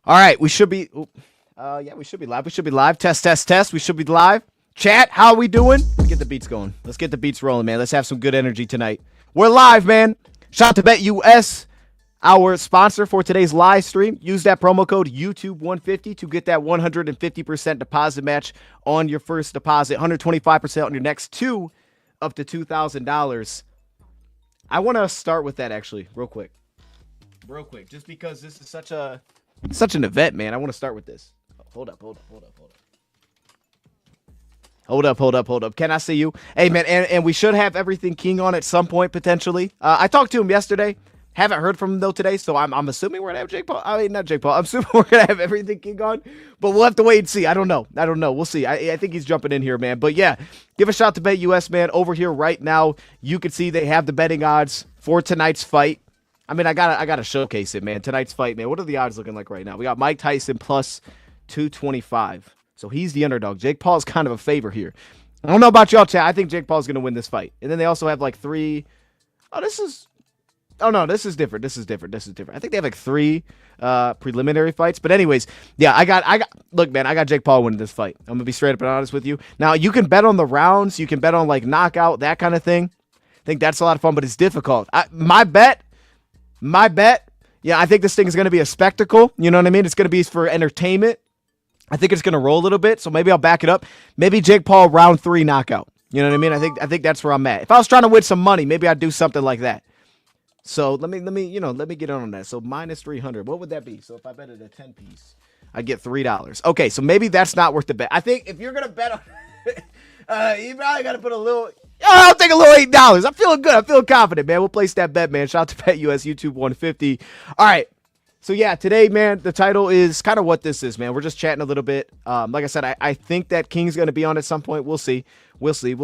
All right, we should be. Yeah, we should be live. We should be live. Test, test, test. We should be live. Chat, how are we doing? Let's get the beats going. Let's get the beats rolling, man. Let's have some good energy tonight. We're live, man. Shout out to BetUS, our sponsor for today's live stream. Use that promo code YouTube150 to get that 150% deposit match on your first deposit, 125% on your next two, up to $2,000. I want to start with that actually, real quick, just because this is such an event, man. I want to start with this. Hold up. Can I see you? Hey, man, and we should have everything King on at some point, potentially. I talked to him yesterday. Haven't heard from him, though, today, so I'm assuming we're going to have Jake Paul. I mean, not Jake Paul. I'm assuming we're going to have everything King on, but we'll have to wait and see. I don't know. We'll see. I think he's jumping in here, man. But, yeah, give a shout to BetUS, man. Over here right now, you can see they have the betting odds for tonight's fight. I mean, I gotta showcase it, man. Tonight's fight, man. What are the odds looking like right now? We got Mike Tyson plus 225. So he's the underdog. Jake Paul's kind of a favor here. I don't know about y'all, chat. I think Jake Paul's gonna win this fight. And then they also have like three. This is different. I think they have like three preliminary fights. But anyways, yeah, look, man, I got Jake Paul winning this fight. I'm gonna be straight up and honest with you. Now you can bet on the rounds, you can bet on like knockout, that kind of thing. I think that's a lot of fun, but it's difficult. My bet, yeah, I think this thing is going to be a spectacle. You know what I mean? It's going to be for entertainment. I think it's going to roll a little bit, so maybe I'll back it up. Maybe Jake Paul round 3 knockout. You know what I mean? I think that's where I'm at. If I was trying to win some money, maybe I'd do something like that. So let me get on that. So minus 300. What would that be? So if I bet it a 10 piece, I'd get $3. Okay, so maybe that's not worth the bet. I think if you're going to bet on you probably got to put a little. I'll take a little $8. I'm feeling good. I'm feeling confident, man. We'll place that bet, man. Shout out to BetUS YouTube 150. All right. So, yeah, today, man, the title is kind of what this is, man. We're just chatting a little bit. Like I said, I think that King's going to be on at some point. We'll see. But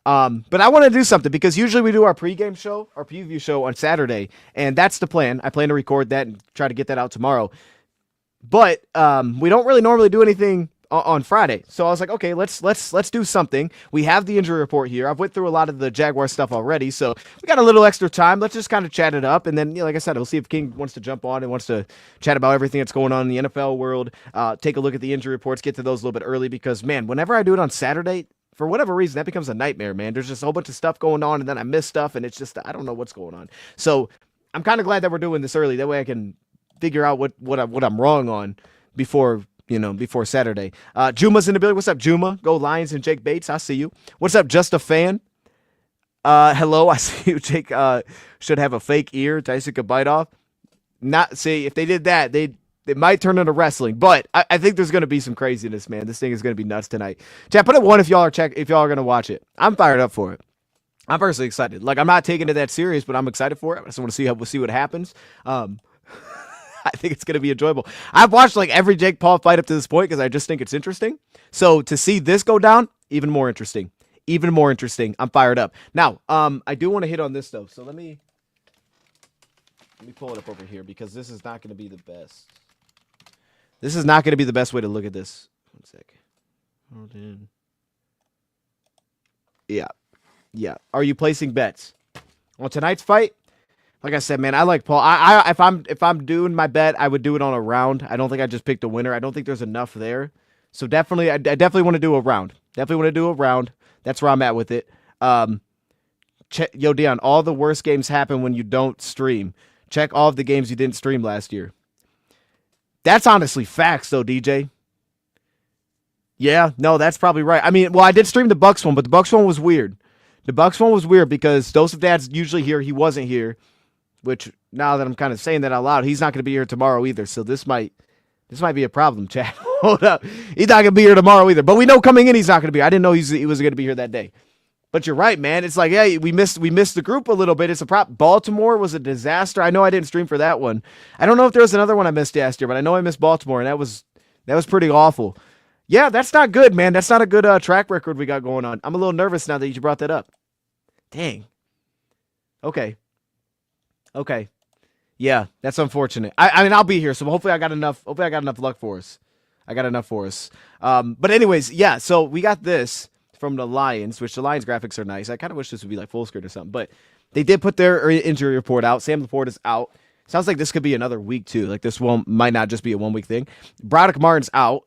I want to do something because usually we do our pregame show, our preview show on Saturday, and that's the plan. I plan to record that and try to get that out tomorrow. But we don't really normally do anything on Friday. So I was like, okay, let's do something. We have the injury report here. I've went through a lot of the Jaguar stuff already, so we got a little extra time. Let's just kind of chat it up, and then, like I said, we'll see if King wants to jump on and wants to chat about everything that's going on in the NFL world, take a look at the injury reports, get to those a little bit early, because, man, whenever I do it on Saturday, for whatever reason, that becomes a nightmare, man. There's just a whole bunch of stuff going on, and then I miss stuff, and it's just, I don't know what's going on. So I'm kind of glad that we're doing this early. That way I can figure out what I'm wrong on before Saturday. Juma's in the building. What's up, Juma? Go Lions and Jake Bates. I see you. What's up, Just a Fan? Hello, I see you. Jake should have a fake ear Tyson could bite off. See, if they did that, they might turn into wrestling. But I think there's going to be some craziness, man. This thing is going to be nuts tonight. Chat, put it 1 if y'all are going to watch it. I'm fired up for it. I'm personally excited. Like, I'm not taking it that serious, but I'm excited for it. I just want to see what happens. I think it's going to be enjoyable. I've watched like every Jake Paul fight up to this point because I just think it's interesting. So to see this go down, even more interesting. I'm fired up. Now, I do want to hit on this though. So let me pull it up over here because this is not going to be the best. This is not going to be the best way to look at this. 1 sec. Hold in. Yeah. Are you placing bets on tonight's fight? Like I said, man, I like Paul. If I'm doing my bet, I would do it on a round. I don't think I just picked a winner. I don't think there's enough there. So definitely, I definitely want to do a round. That's where I'm at with it. Yo, Dion, all the worst games happen when you don't stream. Check all of the games you didn't stream last year. That's honestly facts, though, DJ. Yeah, no, that's probably right. I mean, well, I did stream the Bucks one, but the Bucks one was weird. Because Joseph Dad's usually here. He wasn't here. Which, now that I'm kind of saying that out loud, he's not going to be here tomorrow either. So this might be a problem, chat. Hold up. He's not going to be here tomorrow either. But we know coming in he's not going to be here. I didn't know he was going to be here that day. But you're right, man. It's like, yeah, we missed the group a little bit. It's a problem. Baltimore was a disaster. I know I didn't stream for that one. I don't know if there was another one I missed last year, but I know I missed Baltimore, and that was pretty awful. Yeah, that's not good, man. That's not a good track record we got going on. I'm a little nervous now that you brought that up. Dang. Okay. Yeah, that's unfortunate. I mean, I'll be here, so hopefully I got enough luck for us. But anyways, yeah, so we got this from the Lions, which the Lions graphics are nice. I kind of wish this would be like full screen or something, but they did put their injury report out. Sam Laporte is out. Sounds like this could be another week too. Like this might not just be a 1 week thing. Broderick Martin's out,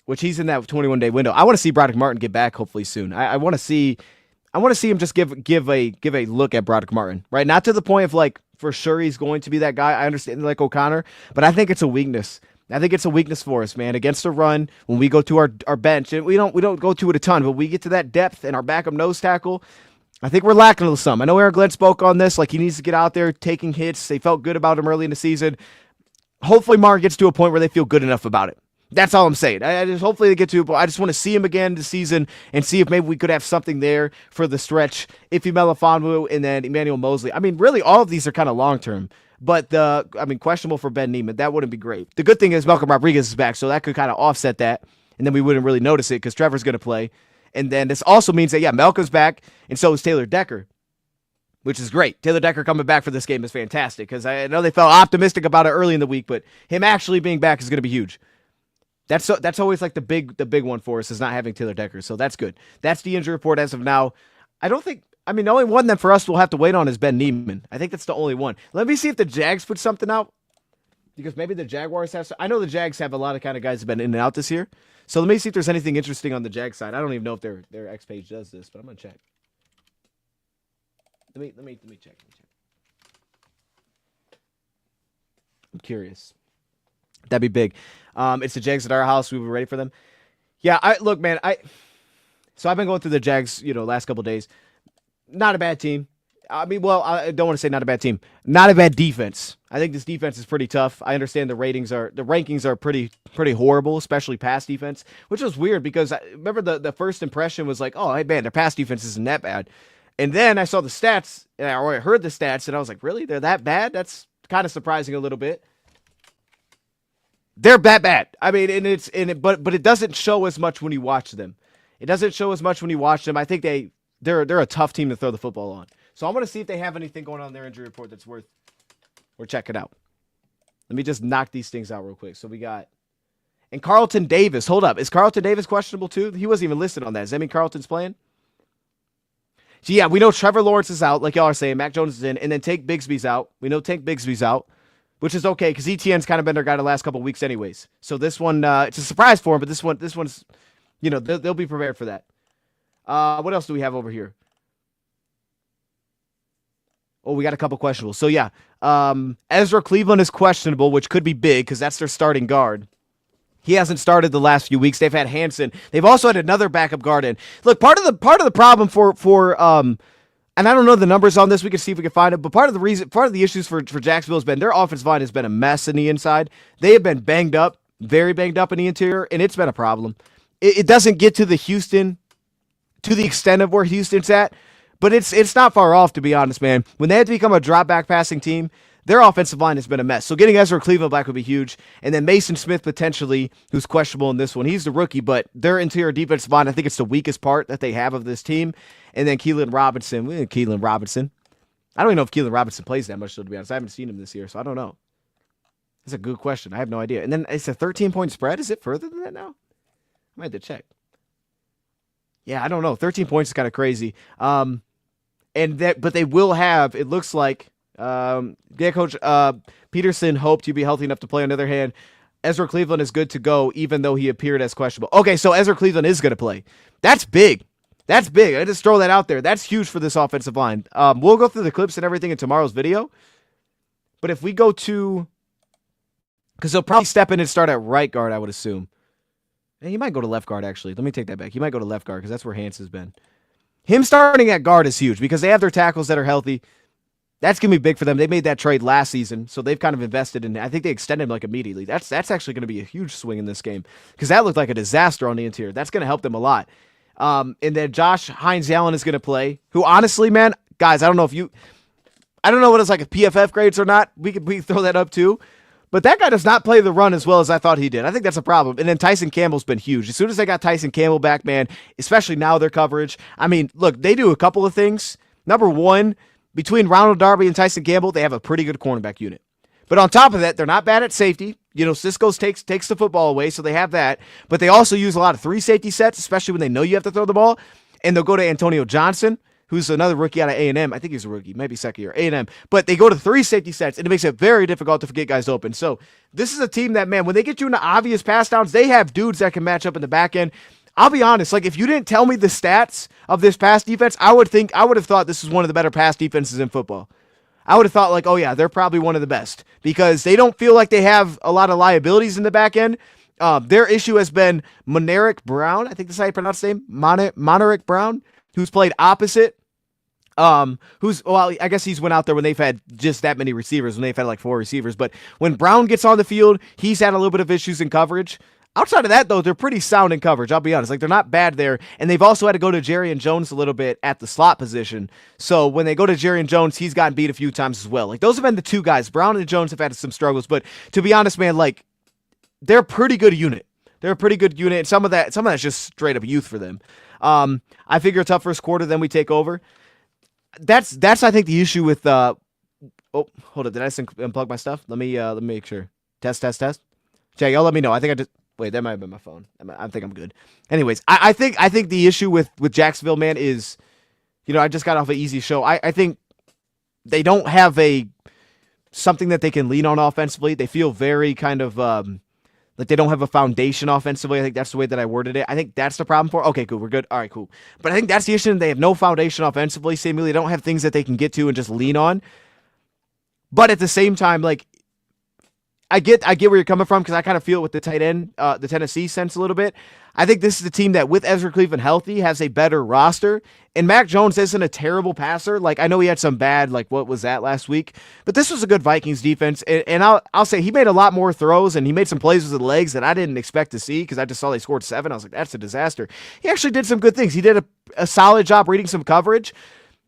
which he's in that 21-day window. I want to see Broderick Martin get back hopefully soon. I want to see him just give a look at Broderick Martin, right? Not to the point of like for sure he's going to be that guy. I understand like O'Connor, but I think it's a weakness. I think it's a weakness for us, man. Against the run, when we go to our bench, and we don't go to it a ton, but we get to that depth and our backup nose tackle, I think we're lacking a little some. I know Aaron Glenn spoke on this, like he needs to get out there taking hits. They felt good about him early in the season. Hopefully Martin gets to a point where they feel good enough about it. That's all I'm saying. I just hopefully they get to it, but I just want to see him again this season and see if maybe we could have something there for the stretch. Ify Melifonwu and then Emmanuel Mosley. I mean, really, all of these are kind of long-term. But questionable for Ben Neiman. That wouldn't be great. The good thing is Malcolm Rodriguez is back, so that could kind of offset that, and then we wouldn't really notice it because Trevor's going to play. And then this also means that, Malcolm's back, and so is Taylor Decker, which is great. Taylor Decker coming back for this game is fantastic because I know they felt optimistic about it early in the week, but him actually being back is going to be huge. That's always like the big one for us is not having Taylor Decker, so that's good. That's the injury report as of now. The only one that for us we'll have to wait on is Ben Neiman. I think that's the only one. Let me see if the Jags put something out, because maybe the Jaguars have. I know the Jags have a lot of kind of guys that have been in and out this year. So let me see if there's anything interesting on the Jags side. I don't even know if their X page does this, but I'm gonna check. Let me check. I'm curious. That'd be big. It's the Jags at our house. We were ready for them. Yeah, So I've been going through the Jags, last couple of days. Not a bad team. I don't want to say not a bad team. Not a bad defense. I think this defense is pretty tough. I understand the rankings are pretty horrible, especially pass defense, which was weird because I remember the first impression was like, oh, hey man, their pass defense isn't that bad. And then I saw the stats, and I heard the stats, and I was like, really? They're that bad? That's kind of surprising a little bit. They're that bad. I mean, but it doesn't show as much when you watch them. It doesn't show as much when you watch them. I think they're a tough team to throw the football on. So I'm going to see if they have anything going on in their injury report that's worth checking out. Let me just knock these things out real quick. So we got, and Carlton Davis. Hold up. Is Carlton Davis questionable too? He wasn't even listed on that. Does that mean Carlton's playing? So yeah, we know Trevor Lawrence is out, like y'all are saying. Mac Jones is in, and then Tank Bigsby's out. We know Tank Bigsby's out, which is okay because ETN's kind of been their guy the last couple of weeks anyways. So this one, it's a surprise for him, but this one's, they'll be prepared for that. What else do we have over here? Oh, we got a couple questionables. So yeah, Ezra Cleveland is questionable, which could be big because that's their starting guard. He hasn't started the last few weeks. They've had Hansen. They've also had another backup guard in. Look, part of the problem for and I don't know the numbers on this. We can see if we can find it. But part of the issues for Jacksonville has been their offensive line has been a mess in the inside. They have been banged up, very banged up in the interior, and it's been a problem. It doesn't get to the extent of where Houston's at, but it's not far off, to be honest, man. When they had to become a drop back passing team, their offensive line has been a mess. So getting Ezra Cleveland back would be huge. And then Mason Smith, potentially, who's questionable in this one. He's the rookie, but their interior defensive line, I think it's the weakest part that they have of this team. And then Keelan Robinson. I don't even know if Keelan Robinson plays that much, though, to be honest. I haven't seen him this year, so I don't know. That's a good question. I have no idea. And then it's a 13-point spread. Is it further than that now? I might have to check. Yeah, I don't know. 13 points is kind of crazy. But they will have, it looks like, Coach Peterson hoped he'd be healthy enough to play. On the other hand, Ezra Cleveland is good to go, even though he appeared as questionable. Okay, so Ezra Cleveland is going to play. That's big. That's big. I just throw that out there. That's huge for this offensive line. We'll go through the clips and everything in tomorrow's video. But if we go to, because he'll probably step in and start at right guard, I would assume. And he might go to left guard, actually. Let me take that back. He might go to left guard because that's where Hanson's been. Him starting at guard is huge because they have their tackles that are healthy. That's going to be big for them. They made that trade last season, so they've kind of invested in it. I think they extended him like immediately. That's actually going to be a huge swing in this game because that looked like a disaster on the interior. That's going to help them a lot. And then Josh Hines-Allen is going to play, who honestly, man, guys, I don't know what it's like if PFF grades or not. We can throw that up too. But that guy does not play the run as well as I thought he did. I think that's a problem. And then Tyson Campbell's been huge. As soon as they got Tyson Campbell back, man, especially now their coverage. I mean, look, they do a couple of things. Number one, between Ronald Darby and Tyson Campbell, they have a pretty good cornerback unit. But on top of that, they're not bad at safety. Cisco's takes the football away, so they have that. But they also use a lot of three safety sets, especially when they know you have to throw the ball. And they'll go to Antonio Johnson. who's another rookie out of A&M. I think he's a rookie, maybe second year, A&M. But they go to 3 safety sets, and it makes it very difficult to get guys open. So this is a team that, man, when they get you into obvious pass downs, they have dudes that can match up in the back end. I'll be honest, like, if you didn't tell me the stats of this pass defense, I would have thought this was one of the better pass defenses in football. I would have thought, like, oh yeah, they're probably one of the best because they don't feel like they have a lot of liabilities in the back end. Their issue has been Monerick Brown. I think that's how you pronounce his name. Monerick Brown, who's played opposite. I guess he's went out there when they've had just that many receivers, when they've had like 4 receivers. But when Brown gets on the field, he's had a little bit of issues in coverage. Outside of that, though, they're pretty sound in coverage. I'll be honest. Like, they're not bad there. And they've also had to go to Jerrion Jones a little bit at the slot position. So when they go to Jerrion Jones, he's gotten beat a few times as well. Like, those have been the 2 guys. Brown and Jones have had some struggles. But to be honest, man, like, they're a pretty good unit. They're a pretty good unit. And some of that's just straight up youth for them. I figure a tough first quarter, then we take over. That's I think the issue with oh, hold up. Did I unplug my stuff? Let me make sure. Test. Jay, y'all let me know. I think I just wait, that might have been my phone. I think I'm good. Anyways, I think the issue with Jacksonville, man, is, I just got off an easy show. I think they don't have something that they can lean on offensively. They feel very kind of like they don't have a foundation offensively. I think that's the way that I worded it. I think that's the problem for. Okay, cool. We're good. All right, cool. But I think that's the issue. They have no foundation offensively. Seemingly, they don't have things that they can get to and just lean on. But at the same time, like, I get where you're coming from because I kind of feel it with the tight end, the Tennessee sense a little bit. I think this is a team that, with Ezra Cleveland healthy, has a better roster. And Mac Jones isn't a terrible passer. Like, I know he had some bad, like, what was that last week? But this was a good Vikings defense. And I'll say he made a lot more throws, and he made some plays with the legs that I didn't expect to see because I just saw they scored 7. I was like, that's a disaster. He actually did some good things. He did a solid job reading some coverage.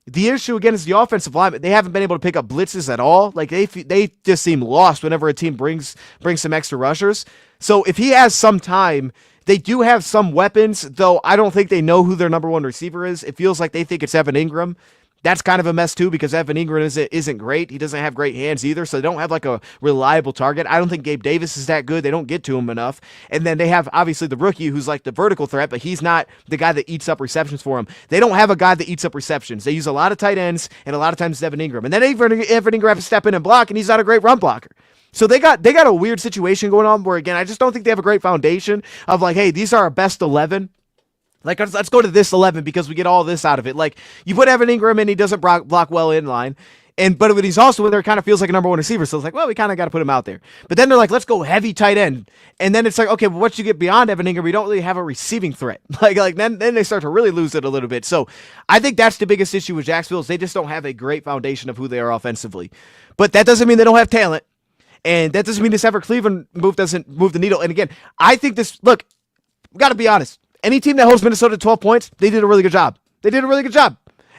The issue, again, is the offensive line. They haven't been able to pick up blitzes at all. Like, they just seem lost whenever a team brings some extra rushers. So if he has some time, they do have some weapons, though I don't think they know who their number 1 receiver is. It feels like they think it's Evan Ingram. That's kind of a mess, too, because Evan Ingram isn't great. He doesn't have great hands either, so they don't have, like, a reliable target. I don't think Gabe Davis is that good. They don't get to him enough. And then they have, obviously, the rookie who's, like, the vertical threat, but he's not the guy that eats up receptions for him. They don't have a guy that eats up receptions. They use a lot of tight ends, and a lot of times it's Evan Ingram. And then Evan Ingram has to step in and block, and he's not a great run blocker. So they got a weird situation going on where, again, I just don't think they have a great foundation of, like, hey, these are our best 11. Like, let's go to this 11 because we get all this out of it. Like, you put Evan Ingram in, he doesn't block well in line. But when he's also in there, it kind of feels like a number 1 receiver. So it's like, well, we kind of got to put him out there. But then they're like, let's go heavy tight end. And then it's like, okay, well, once you get beyond Evan Ingram, we don't really have a receiving threat. Like then they start to really lose it a little bit. So I think that's the biggest issue with Jacksonville is they just don't have a great foundation of who they are offensively. But that doesn't mean they don't have talent. And that doesn't mean this Ezra Cleveland move doesn't move the needle. And again, I think look, we got to be honest. Any team that holds Minnesota to 12 points, they did a really good job.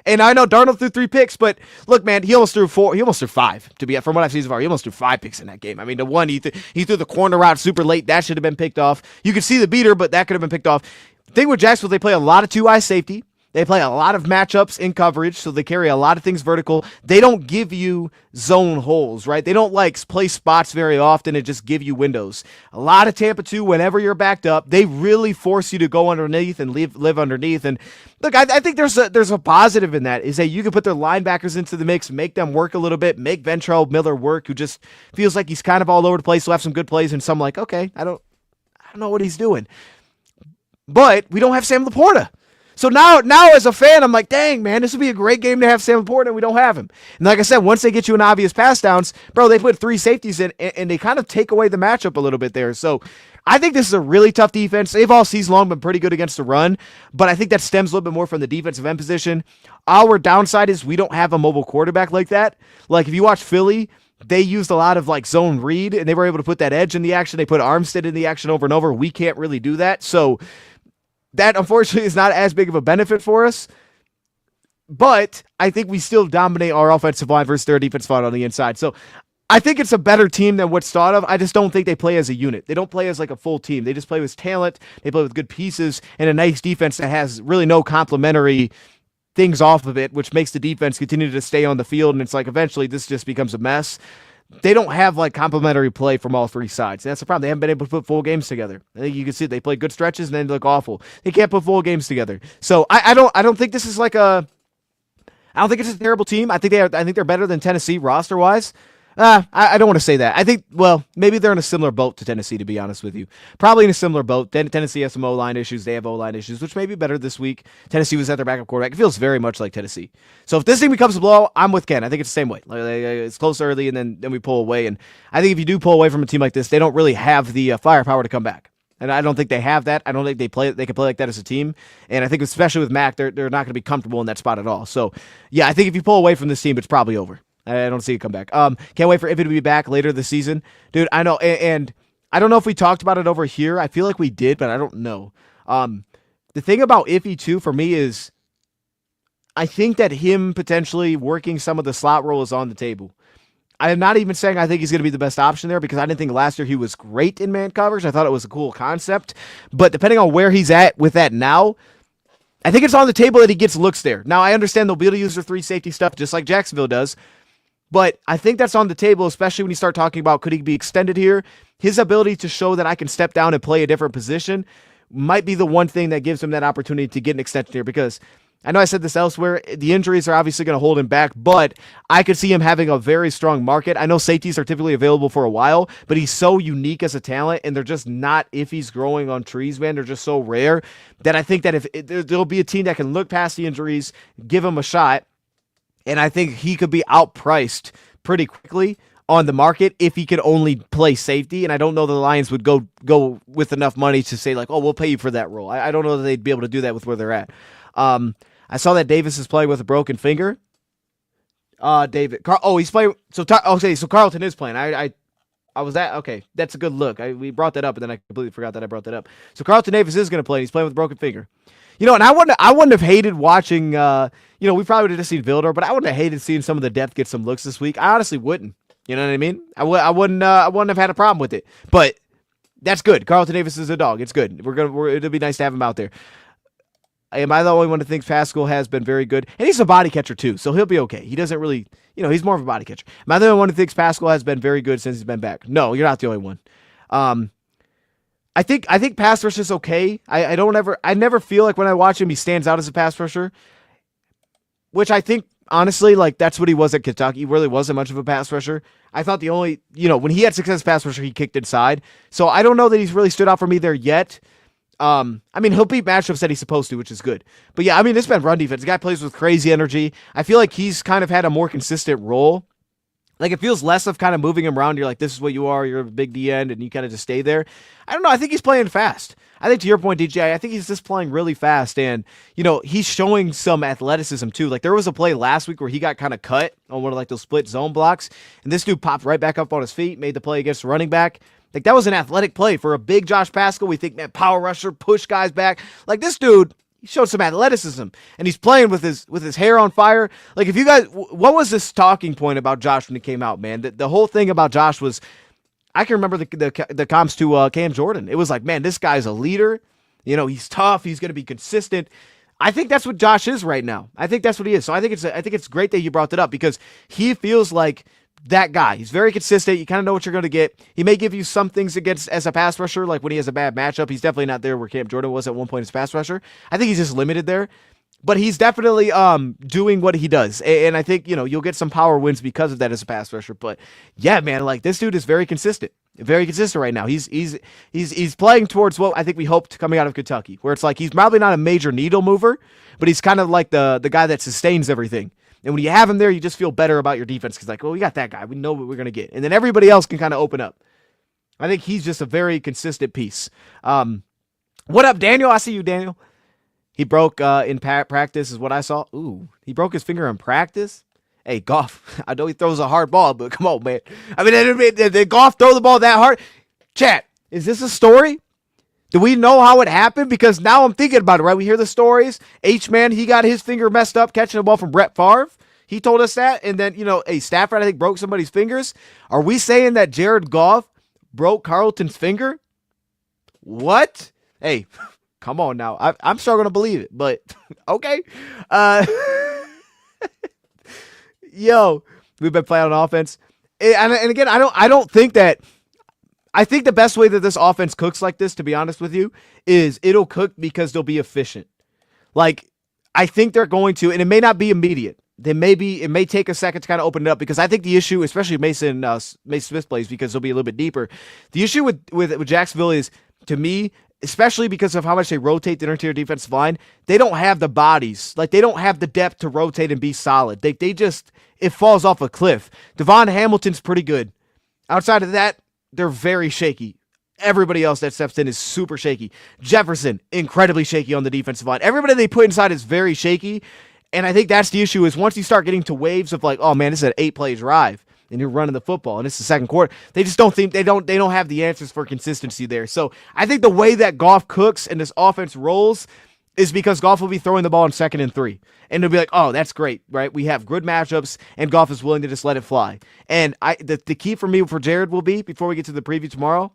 And I know Darnold threw 3 picks, but look, man, he almost threw 4. He almost threw 5. From what I've seen so far, he almost threw 5 picks in that game. I mean, the one he threw the corner route super late. That should have been picked off. You could see the beater, but that could have been picked off. The thing with Jacksonville, they play a lot of 2-eye safety. They play a lot of matchups in coverage, so they carry a lot of things vertical. They don't give you zone holes, right? They don't like play spots very often and just give you windows. A lot of Tampa 2, whenever you're backed up, they really force you to go underneath and live underneath. And look, I think there's a positive in that, is that you can put their linebackers into the mix, make them work a little bit, make Ventrell Miller work, who just feels like he's kind of all over the place. He'll have some good plays and some like, okay, I don't know what he's doing. But we don't have Sam Laporta. So now as a fan, I'm like, dang, man, this would be a great game to have Sam Laporta, and we don't have him. And like I said, once they get you an obvious pass downs, bro, they put 3 safeties in, and they kind of take away the matchup a little bit there. So I think this is a really tough defense. They've all season long been pretty good against the run, but I think that stems a little bit more from the defensive end position. Our downside is we don't have a mobile quarterback like that. Like, if you watch Philly, they used a lot of like zone read, and they were able to put that edge in the action. They put Armstead in the action over and over. We can't really do that. So that, unfortunately, is not as big of a benefit for us. But I think we still dominate our offensive line versus their defensive line on the inside. So I think it's a better team than what's thought of. I just don't think they play as a unit. They don't play as like a full team. They just play with talent. They play with good pieces and a nice defense that has really no complementary things off of it, which makes the defense continue to stay on the field. And it's like eventually this just becomes a mess. They don't have like complementary play from all 3 sides. That's the problem. They haven't been able to put full games together. I think you can see they play good stretches and then they look awful. They can't put full games together. So I don't think this is like a I don't think it's a terrible team. I think they're better than Tennessee roster wise. I don't want to say that. I think, well, maybe they're in a similar boat to Tennessee, to be honest with you. Probably in a similar boat. Tennessee has some O-line issues. They have O-line issues, which may be better this week. Tennessee was at their backup quarterback. It feels very much like Tennessee. So if this thing becomes a blow, I'm with Ken. I think it's the same way. It's close early, and then we pull away. And I think if you do pull away from a team like this, they don't really have the firepower to come back. And I don't think they have that. I don't think they can play like that as a team. And I think especially with Mac, they're not going to be comfortable in that spot at all. So, yeah, I think if you pull away from this team, it's probably over. I don't see it come back. Can't wait for Iffy to be back later this season. Dude, I know. And I don't know if we talked about it over here. I feel like we did, but I don't know. The thing about Iffy, too, for me is I think that him potentially working some of the slot role is on the table. I am not even saying I think he's going to be the best option there because I didn't think last year he was great in man coverage. I thought it was a cool concept. But depending on where he's at with that now, I think it's on the table that he gets looks there. Now, I understand they'll be able to use their 3 safety stuff just like Jacksonville does. But I think that's on the table, especially when you start talking about could he be extended here. His ability to show that I can step down and play a different position might be the one thing that gives him that opportunity to get an extension here because I know I said this elsewhere. The injuries are obviously going to hold him back, but I could see him having a very strong market. I know safeties are typically available for a while, but he's so unique as a talent, and they're just not if he's growing on trees, man. They're just so rare that I think that if there'll be a team that can look past the injuries, give him a shot, and I think he could be outpriced pretty quickly on the market if he could only play safety. And I don't know the Lions would go with enough money to say, like, oh, we'll pay you for that role. I don't know that they'd be able to do that with where they're at. I saw that Davis is playing with a broken finger. He's playing. So Carlton is playing. I was that. Okay, that's a good look. We brought that up, and then I completely forgot that I brought that up. So Carlton Davis is going to play. He's playing with a broken finger. And I wouldn't have hated watching, we probably would have just seen Vildor, but I wouldn't have hated seeing some of the depth get some looks this week. I honestly wouldn't. You know what I mean? I wouldn't have had a problem with it. But that's good. Carlton Davis is a dog. It's good. It'll be nice to have him out there. Am I the only one that thinks Pascal has been very good? And he's a body catcher too, so he'll be okay. He doesn't really, he's more of a body catcher. Am I the only one who thinks Pascal has been very good since he's been back? No, you're not the only one. I think pass rush is okay. I never feel like when I watch him he stands out as a pass rusher, which I think honestly like that's what he was at Kentucky. He really wasn't much of a pass rusher. I thought the only when he had success as pass rusher he kicked inside. So I don't know that he's really stood out for me there yet. He'll beat matchups that he's supposed to, which is good. But yeah, it's been run defense. The guy plays with crazy energy. I feel like he's kind of had a more consistent role. Like, it feels less of kind of moving him around. You're like, this is what you are. You're a big D end, and you kind of just stay there. I don't know. I think he's playing fast. I think to your point, DJ, I think he's just playing really fast, and, he's showing some athleticism, too. Like, there was a play last week where he got kind of cut on one of, like, those split zone blocks, and this dude popped right back up on his feet, made the play against the running back. Like, that was an athletic play for a big Josh Pascal. We think, man, power rusher, push guys back. Like, this dude, he showed some athleticism, and he's playing with his hair on fire. Like, if you guys, what was this talking point about Josh when he came out, man? The whole thing about Josh was, I can remember the comps to Cam Jordan. It was like, man, this guy's a leader. He's tough. He's going to be consistent. I think that's what Josh is right now. I think that's what he is. So I think it's great that you brought that up because he feels like that guy. He's very consistent. You kind of know what you're going to get. He may give you some things as a pass rusher, like when he has a bad matchup. He's definitely not there where Cam Jordan was at one point as a pass rusher. I think he's just limited there. But he's definitely doing what he does. And I think, you'll get some power wins because of that as a pass rusher. But yeah, man, like this dude is very consistent. Very consistent right now. He's playing towards what I think we hoped coming out of Kentucky, where it's like he's probably not a major needle mover, but he's kind of like the guy that sustains everything. And when you have him there, you just feel better about your defense because, like, well, we got that guy. We know what we're going to get. And then everybody else can kind of open up. I think he's just a very consistent piece. What up, Daniel? I see you, Daniel. He broke in practice is what I saw. Ooh, he broke his finger in practice? Hey, Goff, I know he throws a hard ball, but come on, man. Did Goff throw the ball that hard? Chat, is this a story? Do we know how it happened? Because now I'm thinking about it, right? We hear the stories. H-Man, he got his finger messed up catching a ball from Brett Favre. He told us that. And then, Stafford, I think, broke somebody's fingers. Are we saying that Jared Goff broke Carlton's finger? What? Hey, come on now. I'm struggling to believe it, but okay. Yo, we've been playing on offense. And again, I don't think that. I think the best way that this offense cooks like this, to be honest with you, is it'll cook because they'll be efficient. Like, I think they're going to, and it may not be immediate. then maybe it may take a second to kind of open it up, because I think the issue, especially if Mason Smith plays, because they'll be a little bit deeper. The issue with Jacksonville is, to me, especially because of how much they rotate the interior defensive line, they don't have the bodies. Like, they don't have the depth to rotate and be solid. They just, it falls off a cliff. Devon Hamilton's pretty good. Outside of that, they're very shaky. Everybody else that steps in is super shaky. Jefferson, incredibly shaky on the defensive line. Everybody they put inside is very shaky. And I think that's the issue, is once you start getting to waves of like, oh man, this is an 8-play drive, and you're running the football, and it's the second quarter, they just don't think, they don't have the answers for consistency there. So I think the way that Goff cooks and this offense rolls is because Goff will be throwing the ball in 2nd and 3. And they'll be like, oh, that's great, right? We have good matchups, and Goff is willing to just let it fly. And the key for me for Jared will be, before we get to the preview tomorrow,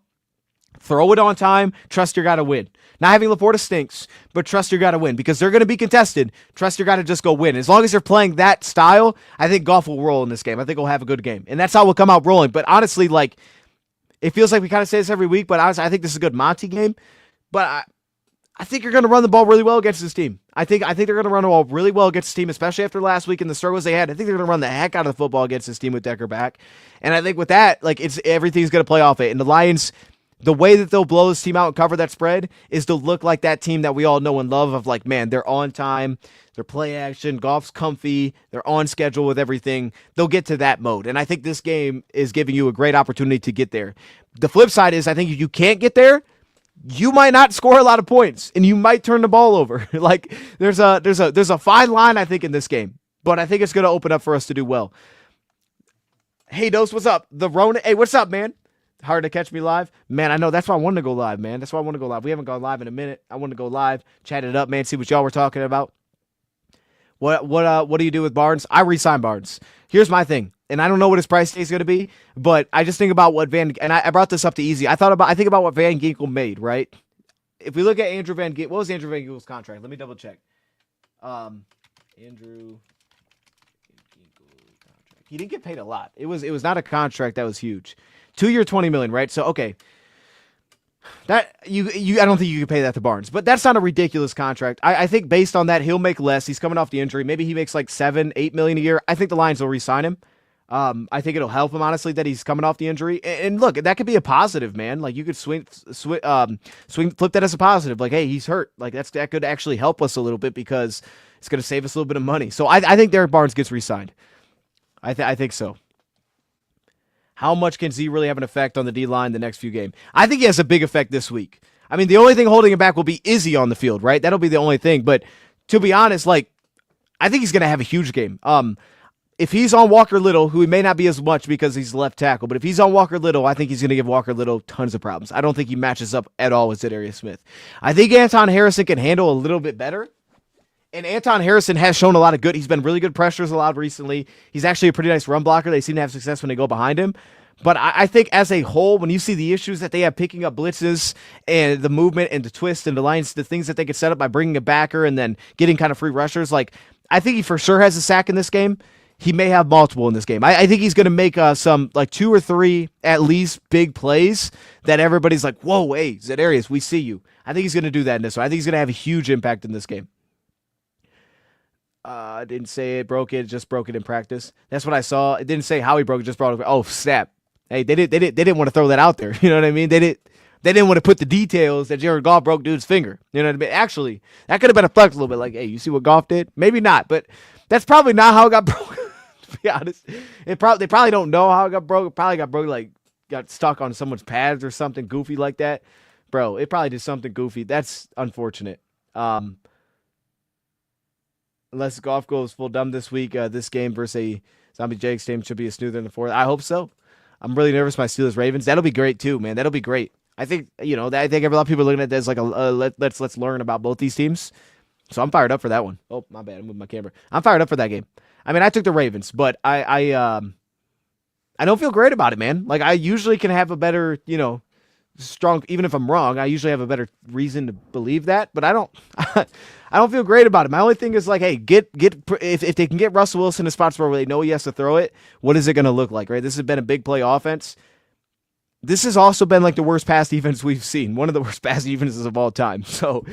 throw it on time, trust your guy to win. Not having LaPorta stinks, but trust your guy to win, because they're going to be contested. Trust your guy to just go win. As long as you're playing that style, I think Goff will roll in this game. I think he'll have a good game. And that's how we'll come out rolling. But honestly, like, it feels like we kind of say this every week, but honestly, I think this is a good Monty game. But I think you're going to run the ball really well against this team. I think they're going to run the ball really well against this team, especially after last week and the struggles they had. I think they're going to run the heck out of the football against this team with Decker back. And I think with that, like, everything's going to play off it. And the Lions, the way that they'll blow this team out and cover that spread is to look like that team that we all know and love, of like, man, they're on time, they're play action, Goff's comfy, they're on schedule with everything. They'll get to that mode. And I think this game is giving you a great opportunity to get there. The flip side is, I think if you can't get there, you might not score a lot of points, and you might turn the ball over. Like, there's a fine line, I think, in this game. But I think it's going to open up for us to do well. Hey, Dose, what's up? The Rona. Hey, what's up, man? Hard to catch me live? Man, I know. That's why I wanted to go live, man. That's why I want to go live. We haven't gone live in a minute. I want to go live, chat it up, man, see what y'all were talking about. What do you do with Barnes? I re-sign Barnes. Here's my thing, and I don't know what his price tag is going to be, but I just think about what I brought this up to Easy. I think about what Van Ginkel made, right? If we look at Andrew Van Ginkel, what was Andrew Van Ginkel's contract? Let me double check. Andrew Van Ginkel contract. He didn't get paid a lot. It was not a contract that was huge. 2-year, $20 million, right? So, okay. That I don't think you can pay that to Barnes, but that's not a ridiculous contract. I think based on that, he'll make less. He's coming off the injury. Maybe he makes like $7-8 million a year. I think the Lions will re-sign him. I think it'll help him, honestly, that he's coming off the injury. And look, that could be a positive, man. Like, you could flip that as a positive. Like, hey, he's hurt. Like, that could actually help us a little bit, because it's going to save us a little bit of money. So I think Derek Barnes gets re-signed. I think so. How much can Z really have an effect on the D-line the next few games? I think he has a big effect this week. I mean, the only thing holding him back will be Izzy on the field, right? That'll be the only thing. But to be honest, like, I think he's going to have a huge game. If he's on Walker Little, who he may not be as much because he's left tackle, but if he's on Walker Little, I think he's going to give Walker Little tons of problems. I don't think he matches up at all with Za'Darius Smith. I think Anton Harrison can handle a little bit better. And Anton Harrison has shown a lot of good. He's been really good pressures allowed recently. He's actually a pretty nice run blocker. They seem to have success when they go behind him. But I think as a whole, when you see the issues that they have picking up blitzes and the movement and the twist and the lines, the things that they could set up by bringing a backer and then getting kind of free rushers, like, I think he for sure has a sack in this game. He may have multiple in this game. I think he's going to make some, like, 2 or 3 at least big plays that everybody's like, whoa, hey, Za'Darius, we see you. I think he's going to do that in this one. I think he's going to have a huge impact in this game. I didn't say it broke it, just broke it in practice. That's what I saw. It didn't say how he broke it, just brought it. Oh, snap. Hey, they didn't want to throw that out there. You know what I mean? They didn't want to put the details that Jared Goff broke dude's finger. You know what I mean? Actually, that could have been a flex a little bit. Like, hey, you see what Goff did? Maybe not, but that's probably not how it got broke. To be honest, they probably don't know how it got broke. It probably got broke, like, got stuck on someone's pads or something goofy like that. Bro, it probably did something goofy. That's unfortunate. Unless Goff goes full dumb this week, this game versus a Zombie Jags team should be a smoother in the fourth. I hope so. I'm really nervous by Steelers Ravens. That'll be great too, man. That'll be great. I think, I think a lot of people are looking at that as like let's learn about both these teams. So I'm fired up for that one. Oh, my bad. I'm moving my camera. I'm fired up for that game. I mean, I took the Ravens, but I don't feel great about it, man. Like, I usually can have a better, strong, even if I'm wrong, I usually have a better reason to believe that, but I don't I don't feel great about it. My only thing is, like, hey, if they can get Russell Wilson in spots where they know he has to throw it, what is it going to look like, right? This has been a big play offense. This has also been like the worst pass defense we've seen, one of the worst pass defenses of all time. So,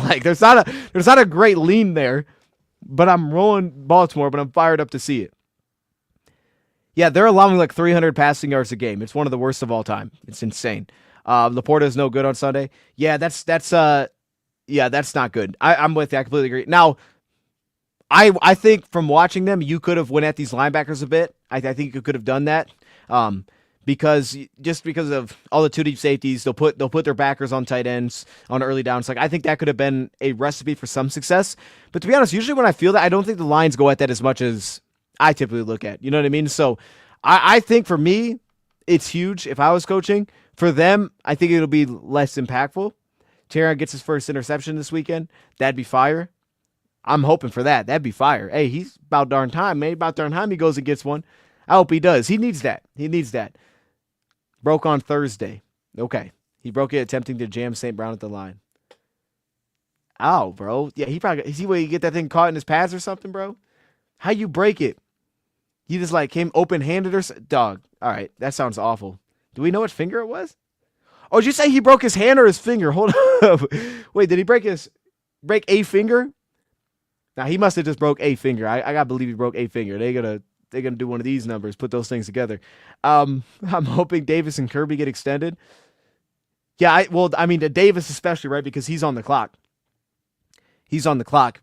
like, there's not a great lean there. but I'm rolling Baltimore, but I'm fired up to see it. Yeah, they're allowing like 300 passing yards a game. It's one of the worst of all time. It's insane. Laporta is no good on Sunday. Yeah, that's not good. I'm with you. I completely agree. Now, I think from watching them, you could have went at these linebackers a bit. I think you could have done that. Because of all the two deep safeties, they'll put their backers on tight ends on early downs. Like I think that could have been a recipe for some success. But to be honest, usually when I feel that, I don't think the Lions go at that as much as I typically look at. You know what I mean? So I think for me, it's huge. If I was coaching for them, I think it'll be less impactful. Terron gets his first interception this weekend. That'd be fire. I'm hoping for that. That'd be fire. Hey, he's about darn time, man. About darn time he goes and gets one. I hope he does. He needs that. Broke on Thursday. Okay. He broke it attempting to jam St. Brown at the line. Ow, bro. Yeah, he probably is he where you get that thing caught in his pads or something, bro? How you break it? You just like came open-handed or dog. All right, that sounds awful. Do we know what finger it was? Oh, did you say he broke his hand or his finger? Hold up. Wait, did he break a finger? Now he must have just broke a finger. I gotta believe he broke a finger. They're gonna do one of these numbers, put those things together. I'm hoping Davis and Kirby get extended. Yeah, to Davis especially, right? Because he's on the clock.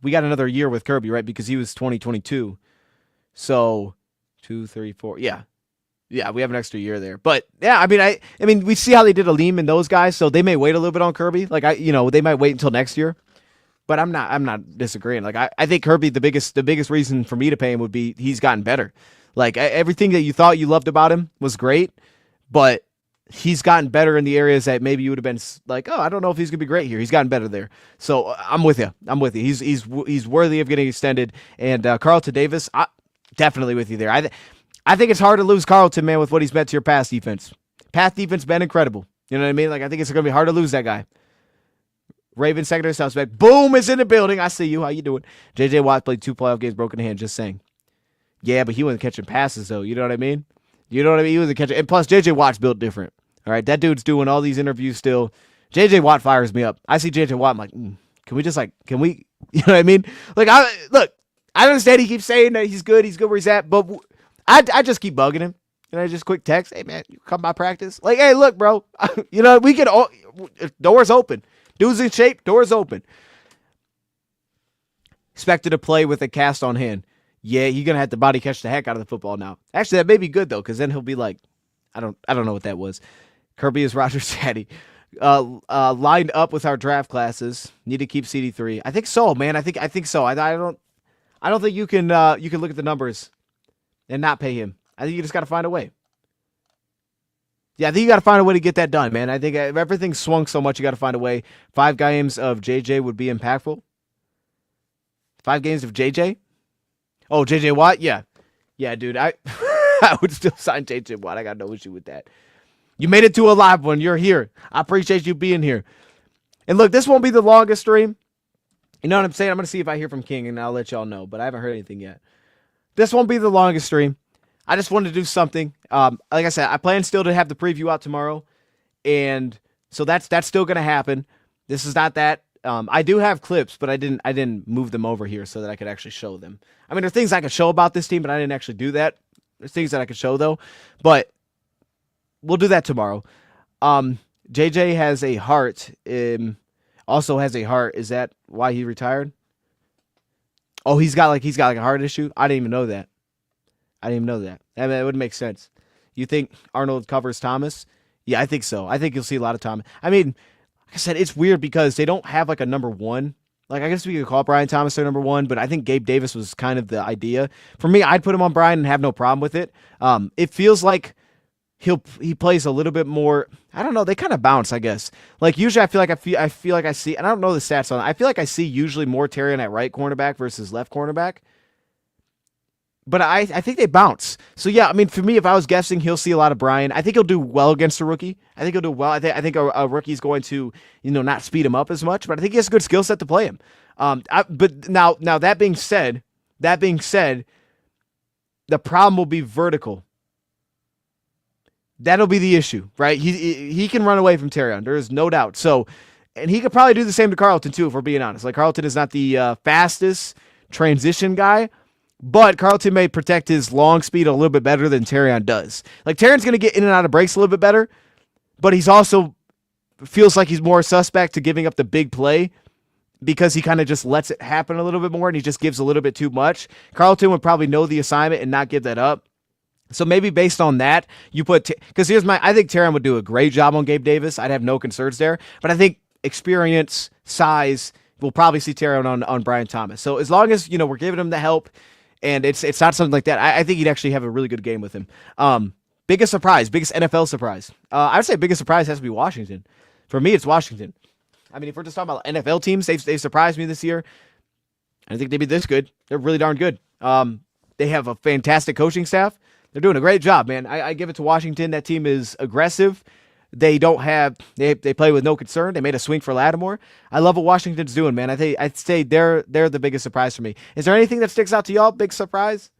We got another year with Kirby, right? Because he was 2022. So 2, 3, 4. Yeah, we have an extra year there. But yeah, I mean, we see how they did Aleem and those guys, so they may wait a little bit on Kirby. Like they might wait until next year. But I'm not disagreeing. Like I think Kirby, the biggest reason for me to pay him would be he's gotten better. Like everything that you thought you loved about him was great, but he's gotten better in the areas that maybe you would have been like, oh, I don't know if he's gonna be great here. He's gotten better there. So I'm with you. He's worthy of getting extended. And Carlton Davis, definitely with you there. I think it's hard to lose Carlton, man, with what he's meant to your pass defense. Pass defense been incredible. You know what I mean? Like I think it's gonna be hard to lose that guy. Raven secondary suspect. Boom is in the building. I see you. How you doing? J.J. Watt played 2 playoff games, broken hand. Just saying. Yeah, but he wasn't catching passes, though. You know what I mean? He wasn't catching. And plus, J.J. Watt's built different. All right? That dude's doing all these interviews still. J.J. Watt fires me up. I see J.J. Watt. I'm like, can we, you know what I mean? Like, I understand he keeps saying that he's good where he's at, but I just keep bugging him. And I just quick text, hey, man, you come by practice? Like, hey, look, bro. We can all, doors open. Dude's in shape, doors open. Expected to play with a cast on hand. Yeah, you're gonna have to body catch the heck out of the football now. Actually, that may be good though, because then he'll be like, I don't know what that was. Kirby is Roger's daddy. Lined up with our draft classes. Need to keep CD3. I think so, man. I think so. I don't think you can look at the numbers and not pay him. I think you just got to find a way. Yeah, I think you got to find a way to get that done, man. I think everything swung so much, you got to find a way. 5 games of JJ would be impactful. 5 games of JJ? Oh, JJ Watt? Yeah. Yeah, dude. I would still sign JJ Watt. I got no issue with that. You made it to a live one. You're here. I appreciate you being here. And look, this won't be the longest stream. You know what I'm saying? I'm going to see if I hear from King, and I'll let y'all know. But I haven't heard anything yet. This won't be the longest stream. I just wanted to do something. Like I said, I plan still to have the preview out tomorrow, and so that's still going to happen. This is not that. I do have clips, but I didn't move them over here so that I could actually show them. I mean, there are things I could show about this team, but I didn't actually do that. There's things that I could show though, but we'll do that tomorrow. JJ has a heart. Also has a heart. Is that why he retired? Oh, he's got like a heart issue. I didn't even know that. I mean, it would make sense. You think Arnold covers Thomas? Yeah, I think so. I think you'll see a lot of Thomas. I mean, like I said, it's weird because they don't have like a number 1. Like, I guess we could call Brian Thomas their number 1, but I think Gabe Davis was kind of the idea. For me, I'd put him on Brian and have no problem with it. It feels like he plays a little bit more. I don't know. They kind of bounce, I guess. Like usually, I feel like I see, and I don't know the stats on it. I feel like I see usually more Terrion at right cornerback versus left cornerback. But I think they bounce. So, yeah, I mean, for me, if I was guessing, he'll see a lot of Brian. I think he'll do well against a rookie. I think he'll do well. I think a rookie's going to, not speed him up as much. But I think he has a good skill set to play him. But now that being said, the problem will be vertical. That'll be the issue, right? He can run away from Terrion. There is no doubt. So, and he could probably do the same to Carlton, too, if we're being honest. Like, Carlton is not the fastest transition guy, but Carlton may protect his long speed a little bit better than Terrion does. Like, Terrion's going to get in and out of breaks a little bit better, but he's also feels like he's more suspect to giving up the big play because he kind of just lets it happen a little bit more and he just gives a little bit too much. Carlton would probably know the assignment and not give that up. So maybe based on that, you put because I think Terrion would do a great job on Gabe Davis. I'd have no concerns there, but I think experience, size, we'll probably see Terrion on Brian Thomas. So as long as we're giving him the help, and it's not something like that, I think he'd actually have a really good game with him. Biggest NFL surprise. I would say biggest surprise has to be Washington. For me, it's Washington. I mean, if we're just talking about NFL teams, they've surprised me this year. I didn't think they'd be this good. They're really darn good. They have a fantastic coaching staff. They're doing a great job, man. I give it to Washington. That team is aggressive. They play with no concern. They made a swing for Lattimore. I love what Washington's doing, man. I'd say they're the biggest surprise for me. Is there anything that sticks out to y'all? Big surprise?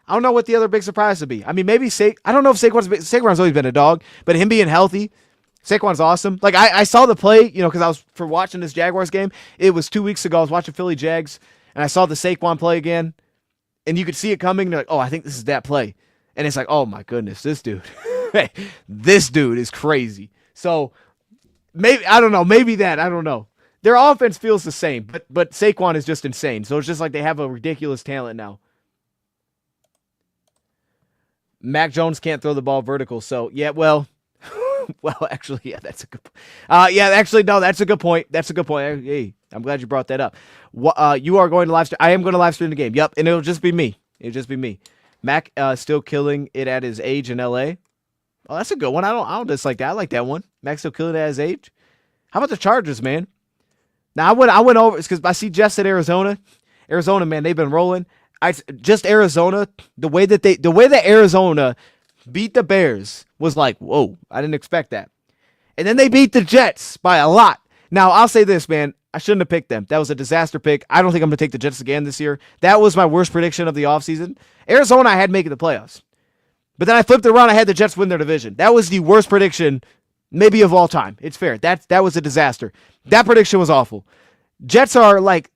I don't know what the other big surprise would be. I mean, maybe I don't know if Saquon's always been a dog, but him being healthy, Saquon's awesome. Like, I saw the play, because I was for watching this Jaguars game. It was 2 weeks ago. I was watching Philly Jags, and I saw the Saquon play again, and you could see it coming. They're like, oh, I think this is that play. And it's like, oh, my goodness, this dude. This dude is crazy. So, maybe, I don't know. Maybe that. I don't know. Their offense feels the same, but Saquon is just insane. So, it's just like they have a ridiculous talent now. Mac Jones can't throw the ball vertical. So, yeah, well, actually, yeah, that's a good point. No, that's a good point. That's a good point. Hey, I'm glad you brought that up. You are going to live stream. I am going to live stream the game. Yep, and it'll just be me. Mac still killing it at his age in LA. Oh, that's a good one. I don't dislike that. I like that one. Mac still killing it at his age. How about the Chargers, man? Now I went over because I see Jeff at Arizona. Arizona, man, they've been rolling. Just Arizona, the way that Arizona beat the Bears was like, whoa, I didn't expect that. And then they beat the Jets by a lot. Now, I'll say this, man. I shouldn't have picked them. That was a disaster pick. I don't think I'm going to take the Jets again this year. That was my worst prediction of the offseason. Arizona, I had making the playoffs. But then I flipped it around. I had the Jets win their division. That was the worst prediction maybe of all time. It's fair. That was a disaster. That prediction was awful. Jets are like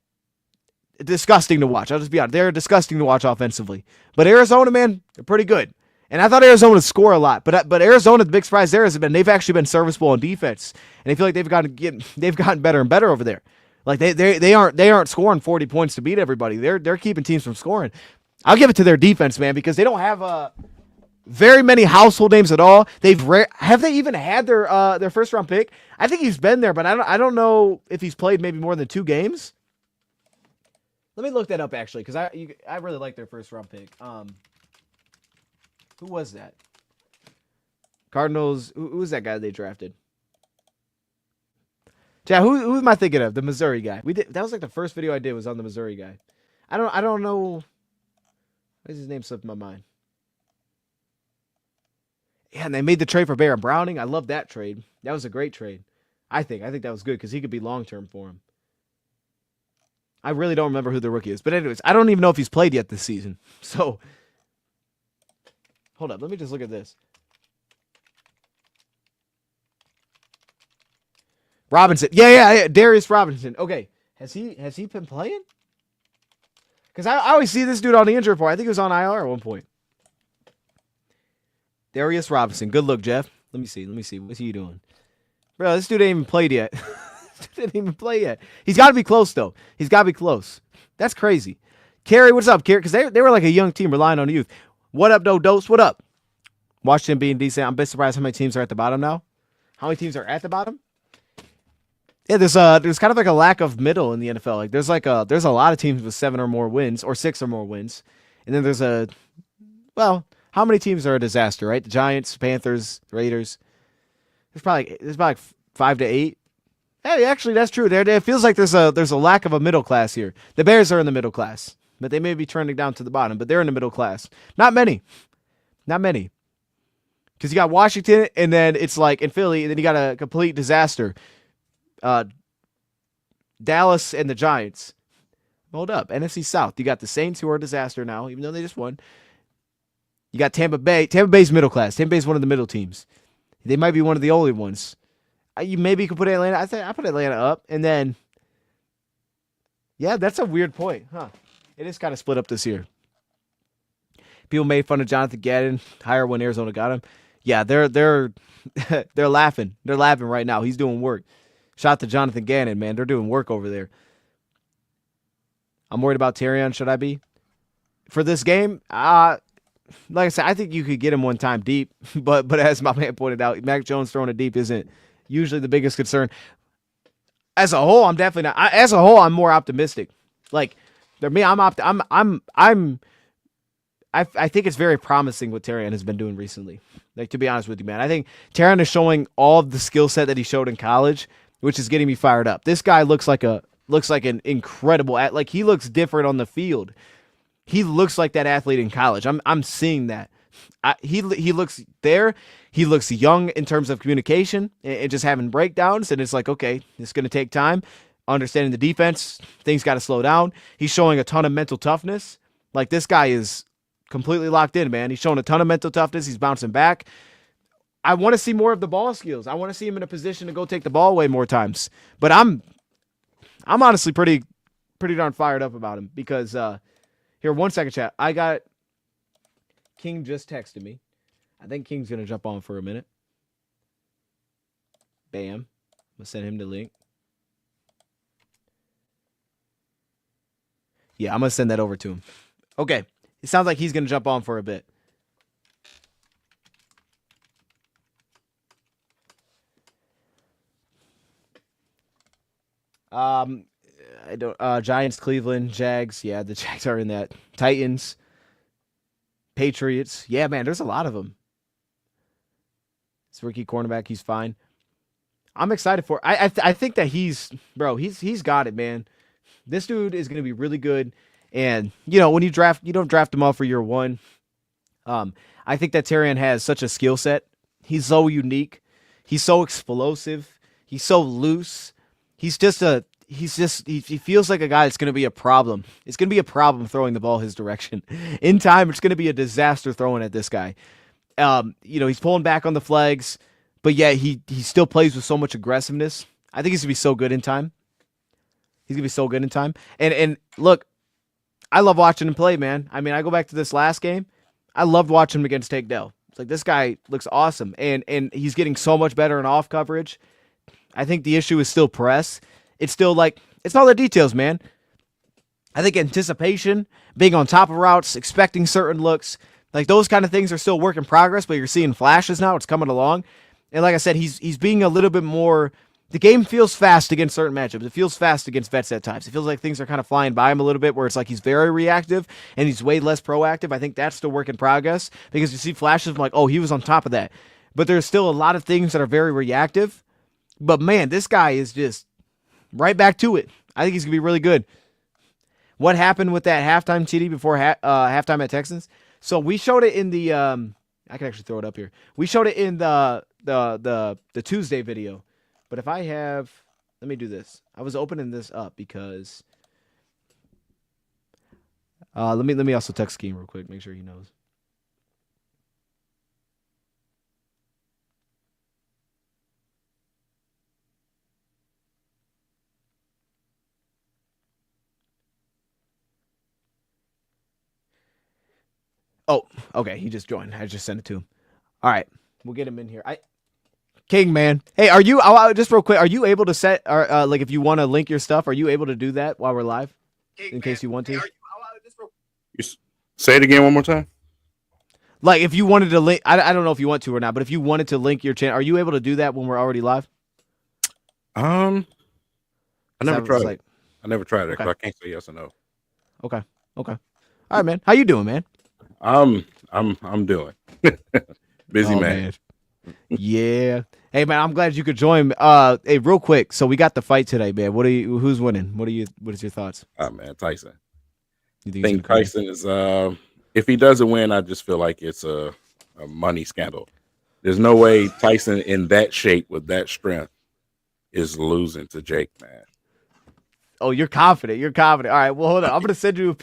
disgusting to watch. I'll just be honest. They're disgusting to watch offensively. But Arizona, man, they're pretty good. And I thought Arizona would score a lot, but Arizona, the big surprise there has been they've actually been serviceable on defense, and I feel like they've gotten better and better over there. Like they aren't scoring 40 points to beat everybody. They're keeping teams from scoring. I'll give it to their defense, man, because they don't have very many household names at all. Have they even had their first round pick? I think he's been there, but I don't know if he's played maybe more than 2 games. Let me look that up actually, because I really like their first round pick. Who was that? Cardinals. Who was that guy they drafted? Yeah, who am I thinking of? The Missouri guy. That was like the first video I did was on the Missouri guy. I don't know. Why does his name slip my mind? Yeah, and they made the trade for Baron Browning. I love that trade. That was a great trade. I think that was good because he could be long term for him. I really don't remember who the rookie is, but anyways, I don't even know if he's played yet this season. So. Hold up, let me just look at this. Robinson. Yeah, Darius Robinson. Okay. Has he been playing? Because I always see this dude on the injury report. I think he was on IR at one point. Darius Robinson. Good look, Jeff. Let me see. What's he doing? Bro, this dude ain't even played yet. He's got to be close, though. He's got to be close. That's crazy. Kerry, what's up, Kerry? Because they were like a young team relying on the youth. What up, Dose? What up? Washington being decent. I'm a bit surprised how many teams are at the bottom now. How many teams are at the bottom? Yeah, there's kind of like a lack of middle in the NFL. Like there's a lot of teams with 7 or more wins or 6 or more wins, and then there's how many teams are a disaster, right? The Giants, Panthers, Raiders. There's probably like 5 to 8. Hey, actually, that's true. It feels like there's a lack of a middle class here. The Bears are in the middle class, but they may be trending down to the bottom, but they're in the middle class. Not many. Because you got Washington, and then it's like in Philly, and then you got a complete disaster. Dallas and the Giants. Hold up. NFC South. You got the Saints, who are a disaster now, even though they just won. You got Tampa Bay. Tampa Bay's middle class. Tampa Bay's one of the middle teams. They might be one of the only ones. You maybe could put Atlanta. I put Atlanta up, and then. Yeah, that's a weird point, huh? It is kind of split up this year. People made fun of Jonathan Gannon higher when Arizona got him. Yeah, they're they're laughing. They're laughing right now. He's doing work. Shout out to Jonathan Gannon, man. They're doing work over there. I'm worried about Terrion. Should I be? For this game, like I said, I think you could get him one time deep, but as my man pointed out, Mac Jones throwing it deep isn't usually the biggest concern. As a whole, I'm definitely not. As a whole, I'm more optimistic. Like, me, I think it's very promising what Terrion has been doing recently. Like, to be honest with you, man, I think Terrion is showing all of the skill set that he showed in college, which is getting me fired up. This guy looks like an incredible, like, he looks different on the field. He looks like that athlete in college. I'm seeing that. He looks there. He looks young in terms of communication and just having breakdowns. And it's like, okay, it's going to take time. Understanding the defense, things got to slow down. He's showing a ton of mental toughness. Like, this guy is completely locked in, man. He's showing a ton of mental toughness. He's bouncing back. I want to see more of the ball skills. I want to see him in a position to go take the ball away more times. But I'm honestly pretty darn fired up about him because here, 1 second, chat. I got King just texted me. I think King's gonna jump on for a minute. Bam. I'm gonna send him the link. Yeah, I'm gonna send that over to him. Okay. It sounds like he's gonna jump on for a bit. I don't Giants, Cleveland, Jags. Yeah, the Jags are in that. Titans, Patriots. Yeah, man, there's a lot of them. It's rookie cornerback, he's fine. I'm excited for I think that he's got it, man. This dude is gonna be really good. And when you don't draft him off for year one. I think that Terrion has such a skill set. He's so unique. He's so explosive. He's so loose. He feels like a guy that's going to be a problem. It's going to be a problem throwing the ball his direction. In time, it's going to be a disaster throwing at this guy. He's pulling back on the flags, but yet he still plays with so much aggressiveness. I think he's going to be so good in time. And look, I love watching him play, man. I mean, I go back to this last game. I loved watching him against Take Dell. It's like, this guy looks awesome, and he's getting so much better in off coverage. I think the issue is still press. It's still it's all the details, man. I think anticipation, being on top of routes, expecting certain looks, like those kind of things are still work in progress, but you're seeing flashes now. It's coming along. And like I said, he's being a little bit more. The game feels fast against certain matchups. It feels fast against vets at times. It feels like things are kind of flying by him a little bit, where it's like he's very reactive and he's way less proactive. I think that's still work in progress because you see flashes of like, oh, he was on top of that. But there's still a lot of things that are very reactive. But man, this guy is just right back to it. I think he's going to be really good. What happened with that halftime TD before halftime at Texans? So we showed it in the I can actually throw it up here. We showed it in the Tuesday video. But if I have, let me do this. I was opening this up because let me also text Scheme real quick, make sure he knows. Oh, okay. He just joined. I just sent it to him. All right. We'll get him in here. King, man. Hey, are you, just real quick, are you able to set, or like if you want to link your stuff, are you able to do that while we're live? King, in case you want to? You say it again one more time? Like if you wanted to link, I don't know if you want to or not, but if you wanted to link your channel, are you able to do that when we're already live? I never tried it. I never tried it. Okay. I can't say yes or no. Okay. All right, man. How you doing, man? I'm doing. Busy man. Yeah. Hey man, I'm glad you could join. Hey, real quick. So we got the fight today, man. Who's winning? What is your thoughts? Man, Tyson. You think Tyson is if he doesn't win, I just feel like it's a money scandal. There's no way Tyson in that shape with that strength is losing to Jake, man. Oh, you're confident. All right. Well, hold on. I'm gonna send you.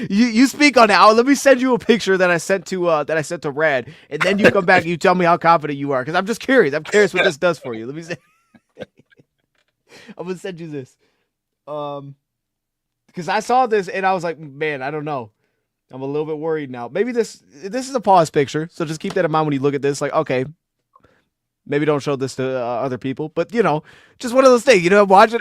You speak on that. Let me send you a picture that I sent to Rad, and then you come back and you tell me how confident you are, because I'm just curious. I'm curious what this does for you. Let me say. I'm gonna send you this. because I saw this and I was like, man, I don't know. I'm a little bit worried now. Maybe this is a pause picture, so just keep that in mind when you look at this. Like, okay, maybe don't show this to other people, but just one of those things. I'm watching.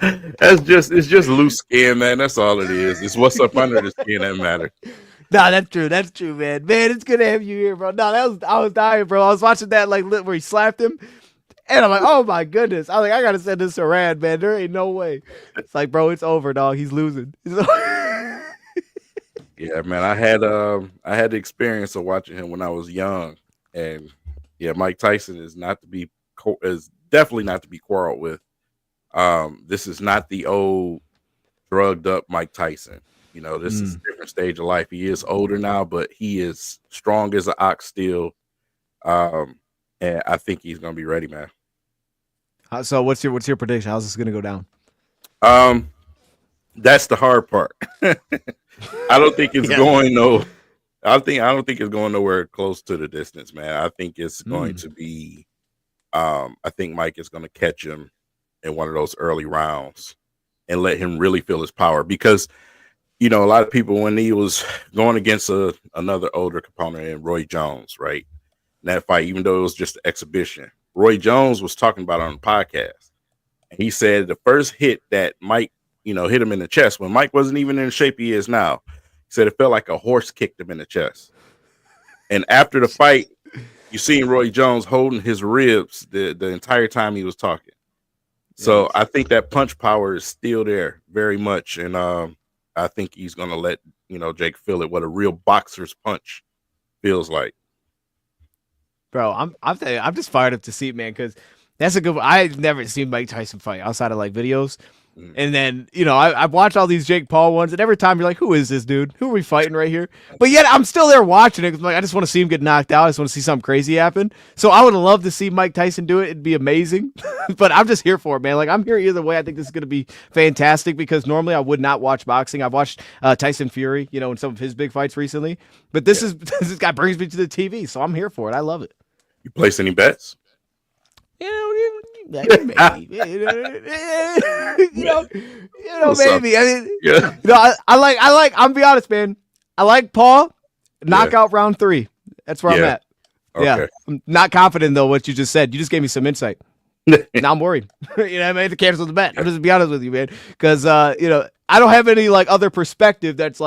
It's just loose skin, man. That's all it is. It's what's up under the skin that matters. No, that's true. That's true, man. Man, it's good to have you here, bro. No, I was dying, bro. I was watching that where he slapped him, and I'm like, oh my goodness. I was like, I gotta send this to Rad, man. There ain't no way. It's like, bro, it's over, dog. He's losing. Yeah, man. I had the experience of watching him when I was young, and yeah, Mike Tyson is definitely not to be quarreled with. This is not the old drugged up Mike Tyson. This is a different stage of life. He is older now, but he is strong as an ox still. And I think he's gonna be ready, man. So what's your prediction? How's this gonna go down? That's the hard part. I don't think it's going no. I don't think it's going nowhere close to the distance, man. I think it's going to be. I think Mike is going to catch him in one of those early rounds and let him really feel his power, because a lot of people, when he was going against another older opponent in Roy Jones, right? In that fight, even though it was just an exhibition, Roy Jones was talking about it on the podcast. And he said the first hit that Mike, hit him in the chest, when Mike wasn't even in the shape he is now, he said it felt like a horse kicked him in the chest. And after the fight, you seen Roy Jones holding his ribs the entire time he was talking. So I think that punch power is still there very much. And I think he's going to let, Jake feel it, what a real boxer's punch feels like. Bro, I'm just fired up to see it, man, because that's a good one. I've never seen Mike Tyson fight outside of videos. And then, I've watched all these Jake Paul ones, and every time you're like, who is this dude? Who are we fighting right here? But yet I'm still there watching it because I just want to see him get knocked out. I just want to see something crazy happen. So I would love to see Mike Tyson do it. It'd be amazing. But I'm just here for it, man. I'm here either way. I think this is going to be fantastic because normally I would not watch boxing. I've watched Tyson Fury, in some of his big fights recently. But this guy brings me to the TV, so I'm here for it. I love it. You place any bets? Maybe. Maybe. I mean, I'm gonna be honest, man. I like Paul. Knockout round 3. That's where I'm at. Okay. Yeah. I'm not confident though what you just said. You just gave me some insight. Now I'm worried. I made to cancel the bet. I'm just be honest with you, man. Because I don't have any other perspective that's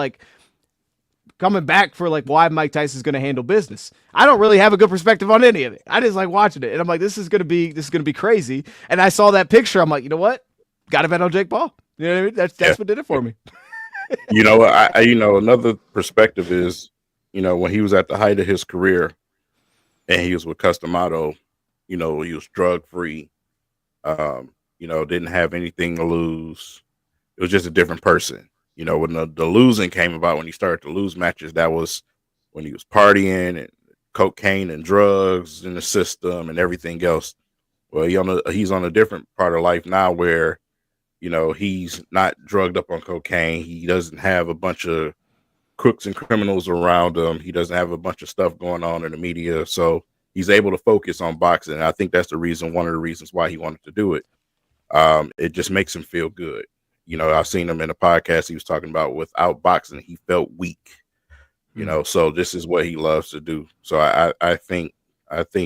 coming back for why Mike Tyson's going to handle business. I don't really have a good perspective on any of it. I just like watching it, and I'm like, this is going to be crazy. And I saw that picture. I'm like, you know what? Got to bet on Jake Paul. You know what I mean? That's what did it for me. Another perspective is, when he was at the height of his career, and he was with Custom Auto, he was drug free. Didn't have anything to lose. It was just a different person. When the losing came about, when he started to lose matches, that was when he was partying and cocaine and drugs in the system and everything else. Well, he's on a different part of life now where, he's not drugged up on cocaine. He doesn't have a bunch of crooks and criminals around him. He doesn't have a bunch of stuff going on in the media. So he's able to focus on boxing. And I think that's one of the reasons why he wanted to do it. It just makes him feel good. I've seen him in a podcast. He was talking about without boxing, he felt weak. So this is what he loves to do. So I think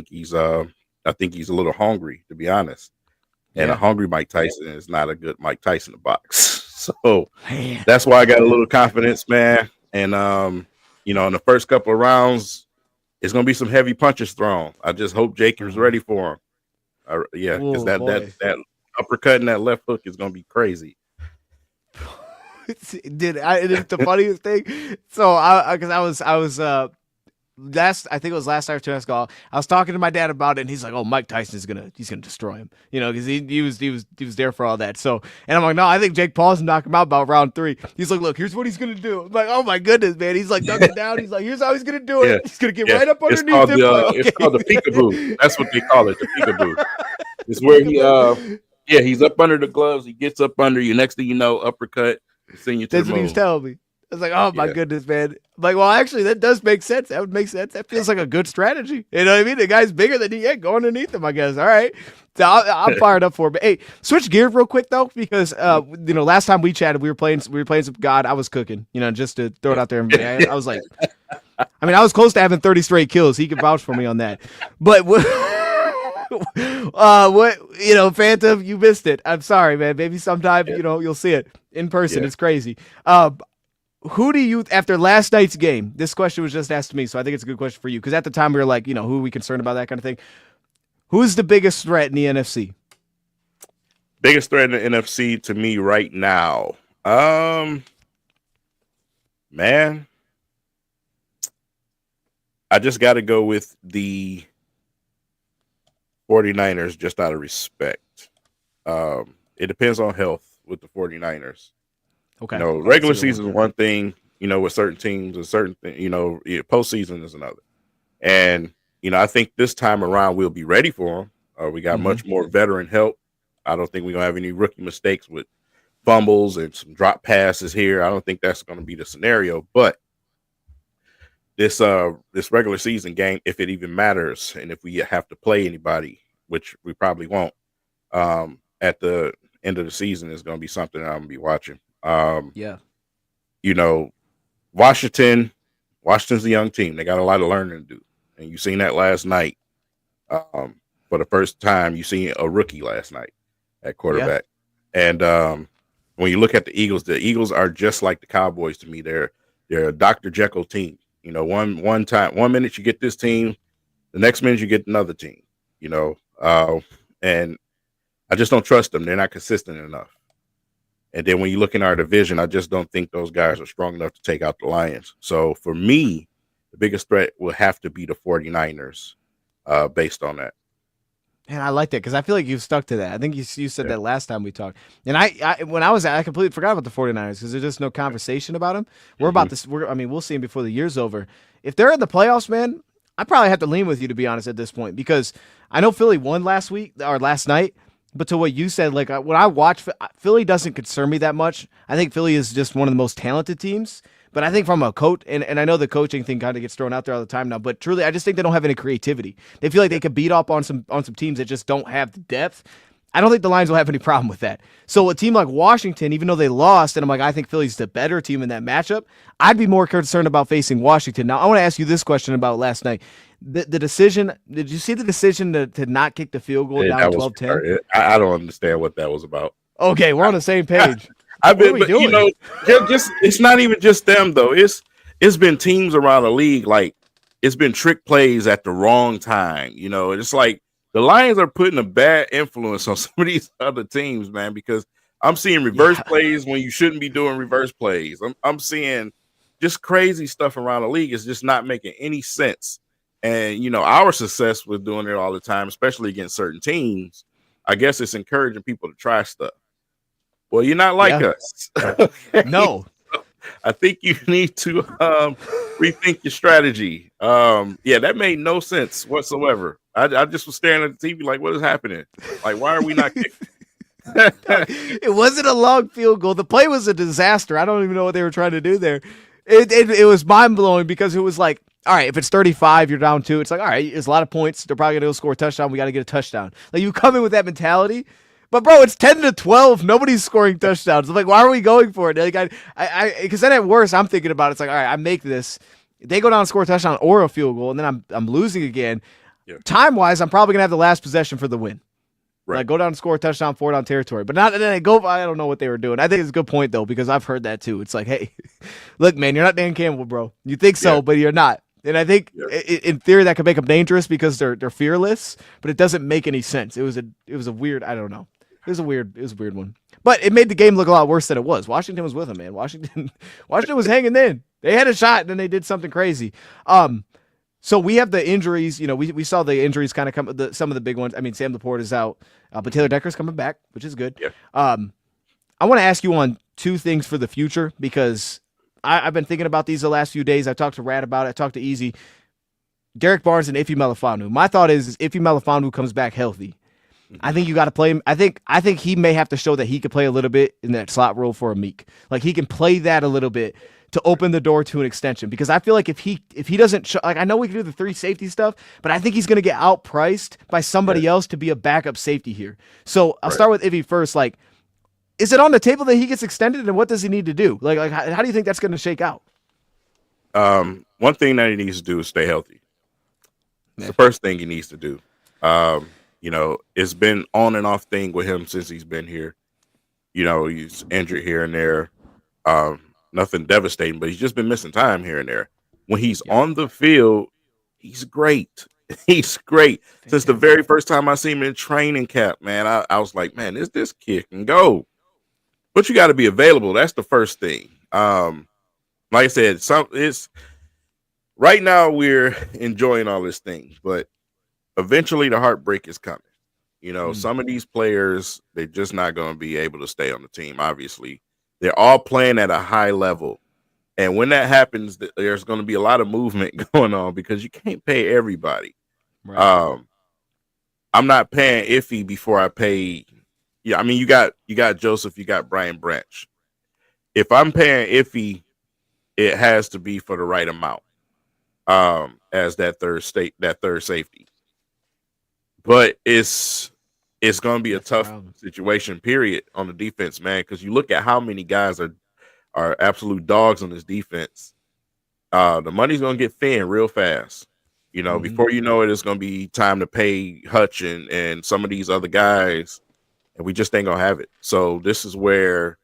he's a little hungry, to be honest. And a hungry Mike Tyson is not a good Mike Tyson to box. So that's why I got a little confidence, man. And in the first couple of rounds, it's gonna be some heavy punches thrown. I just hope Jake is ready for him. Because that uppercut and that left hook is gonna be crazy. It's the funniest thing. So I was I think it was last night or 2 nights ago. I was talking to my dad about it, and he's like, "Oh, Mike Tyson is gonna destroy him," because he was there for all that. So, and I'm like, "No, I think Jake Paul's knock him out about round 3." He's like, "Look, here's what he's gonna do." I'm like, "Oh my goodness, man!" He's ducking down. He's like, "Here's how he's gonna do it. Yeah. He's gonna get right up underneath him." It's called the peekaboo. That's what they call it, the peekaboo. It's where he's up under the gloves. He gets up under you. Next thing you know, uppercut. Send you to That's the what he was telling me. I was like, oh my goodness, man. I'm like, well, actually, that does make sense. That would make sense. That feels like a good strategy. You know what I mean? The guy's bigger than he go underneath him, I guess. All right. So I'm fired up for it. But hey, switch gears real quick though, because last time we chatted, we were playing some God. I was cooking, just to throw it out there. I was like, I was close to having 30 straight kills. He could vouch for me on that. But Phantom, you missed it. I'm sorry, man. Maybe sometime, you'll see it in person. Yeah. It's crazy. Who do you, after last night's game, this question was just asked to me, so I think it's a good question for you, because at the time we were like, who are we concerned about, that kind of thing. Who's the biggest threat in the NFC? Biggest threat in the NFC to me right now? Man, I just got to go with the 49ers just out of respect. It depends on health with the 49ers. Okay. Regular season is one thing, with certain teams, and certain postseason is another. And, I think this time around we'll be ready for them. We got much more veteran help. I don't think we're going to have any rookie mistakes with fumbles and some drop passes here. I don't think that's going to be the scenario. But this regular season game, if it even matters, and if we have to play anybody, which we probably won't, at the end of the season, is going to be something I'm going to be watching. Washington's a young team. They got a lot of learning to do. And you seen that last night. For the first time, you seen a rookie last night at quarterback. Yeah. And when you look at the Eagles are just like the Cowboys to me. They're a Dr. Jekyll team. One minute you get this team, the next minute you get another team. And I just don't trust them. They're not consistent enough. And then when you look in our division, I just don't think those guys are strong enough to take out the Lions. So for me, the biggest threat will have to be the 49ers based on that. And I like that because I feel like you've stuck to that. I think you said that last time we talked. And I completely forgot about the 49ers because there's just no conversation about them. We're about this. We'll see them before the year's over. If they're in the playoffs, man, I probably have to lean with you, to be honest, at this point, because I know Philly won last night. But to what you said, like when I watch, Philly doesn't concern me that much. I think Philly is just one of the most talented teams. But I think from a coach, and I know the coaching thing kind of gets thrown out there all the time now, but truly, I just think they don't have any creativity. They feel like they could beat up on some teams that just don't have the depth. I don't think the Lions will have any problem with that. So a team like Washington, even though they lost, and I'm like, I think Philly's the better team in that matchup, I'd be more concerned about facing Washington. Now, I want to ask you this question about last night. The decision, did you see the decision to not kick the field goal down 12-10? I don't understand what that was about. Okay, we're on the same page. It's not even just them though. It's been teams around the league, like it's been trick plays at the wrong time. It's like the Lions are putting a bad influence on some of these other teams, man, because I'm seeing reverse plays when you shouldn't be doing reverse plays. I'm seeing just crazy stuff around the league. It's just not making any sense. And our success with doing it all the time, especially against certain teams, I guess it's encouraging people to try stuff. Well, you're not like us. No. I think you need to rethink your strategy. That made no sense whatsoever. I just was staring at the TV like, what is happening? Like, why are we not kicking? It wasn't a long field goal. The play was a disaster. I don't even know what they were trying to do there. It was mind-blowing because it was like, all right, if it's 35, you're down 2. It's like, all right, it's a lot of points. They're probably going to go score a touchdown. We got to get a touchdown. Like, you come in with that mentality. But bro, it's 10-12. Nobody's scoring touchdowns. I'm like, why are we going for it? Like, because then at worst, I'm thinking about it. It's like, all right, I make this. They go down and score a touchdown or a field goal, and then I'm losing again. Yeah. Time wise, I'm probably gonna have the last possession for the win. Right. Like, go down and score a touchdown, 4 down territory. But not then they go. I don't know what they were doing. I think it's a good point though, because I've heard that too. It's like, hey, look, man, you're not Dan Campbell, bro. You think so, but you're not. And I think in theory that could make them dangerous because they're fearless, but it doesn't make any sense. It was a weird. I don't know. It was a weird one. But it made the game look a lot worse than it was. Washington was with them, man. Washington was hanging in. They had a shot, and then they did something crazy. So we have the injuries. We saw the injuries kind of come. Some of the big ones. I mean, Sam Laporte is out, but Taylor Decker's coming back, which is good. Yeah. I want to ask you on 2 things for the future because I've been thinking about these the last few days. I talked to Rad about it. I talked to Easy. Derek Barnes and Ife Melifonwu. My thought is Ife Melifonwu comes back healthy, I think you got to play him. I think he may have to show that he could play a little bit in that slot role for a Meek. Like, he can play that a little bit to open the door to an extension, because I feel like if he doesn't like, I know we can do the 3 safety stuff, but I think he's going to get outpriced by somebody else to be a backup safety here. So I'll start with Ivy first. Like, is it on the table that he gets extended, and what does he need to do? Like how do you think that's going to shake out? One thing that he needs to do is stay healthy. It's the first thing he needs to do. It's been on and off thing with him since he's been here. He's injured here and there. Nothing devastating, but he's just been missing time here and there. When he's on the field, he's great. He's great. Since the very first time I seen him in training camp, man, I was like, man, this kid can go. But you got to be available. That's the first thing. Like I said, it's right now we're enjoying all these things, but eventually the heartbreak is coming. Some of these players, they're just not going to be able to stay on the team. Obviously, they're all playing at a high level. And when that happens, there's going to be a lot of movement going on because you can't pay everybody. Right. I'm not paying Iffy before I pay. Yeah, I mean, you got Joseph, you got Brian Branch. If I'm paying Iffy, it has to be for the right amount. As that third safety. But it's going to be a tough situation, period, on the defense, man, because you look at how many guys are absolute dogs on this defense. The money's going to get thin real fast. Before you know it, it's going to be time to pay Hutch and some of these other guys, and we just ain't going to have it. So this is where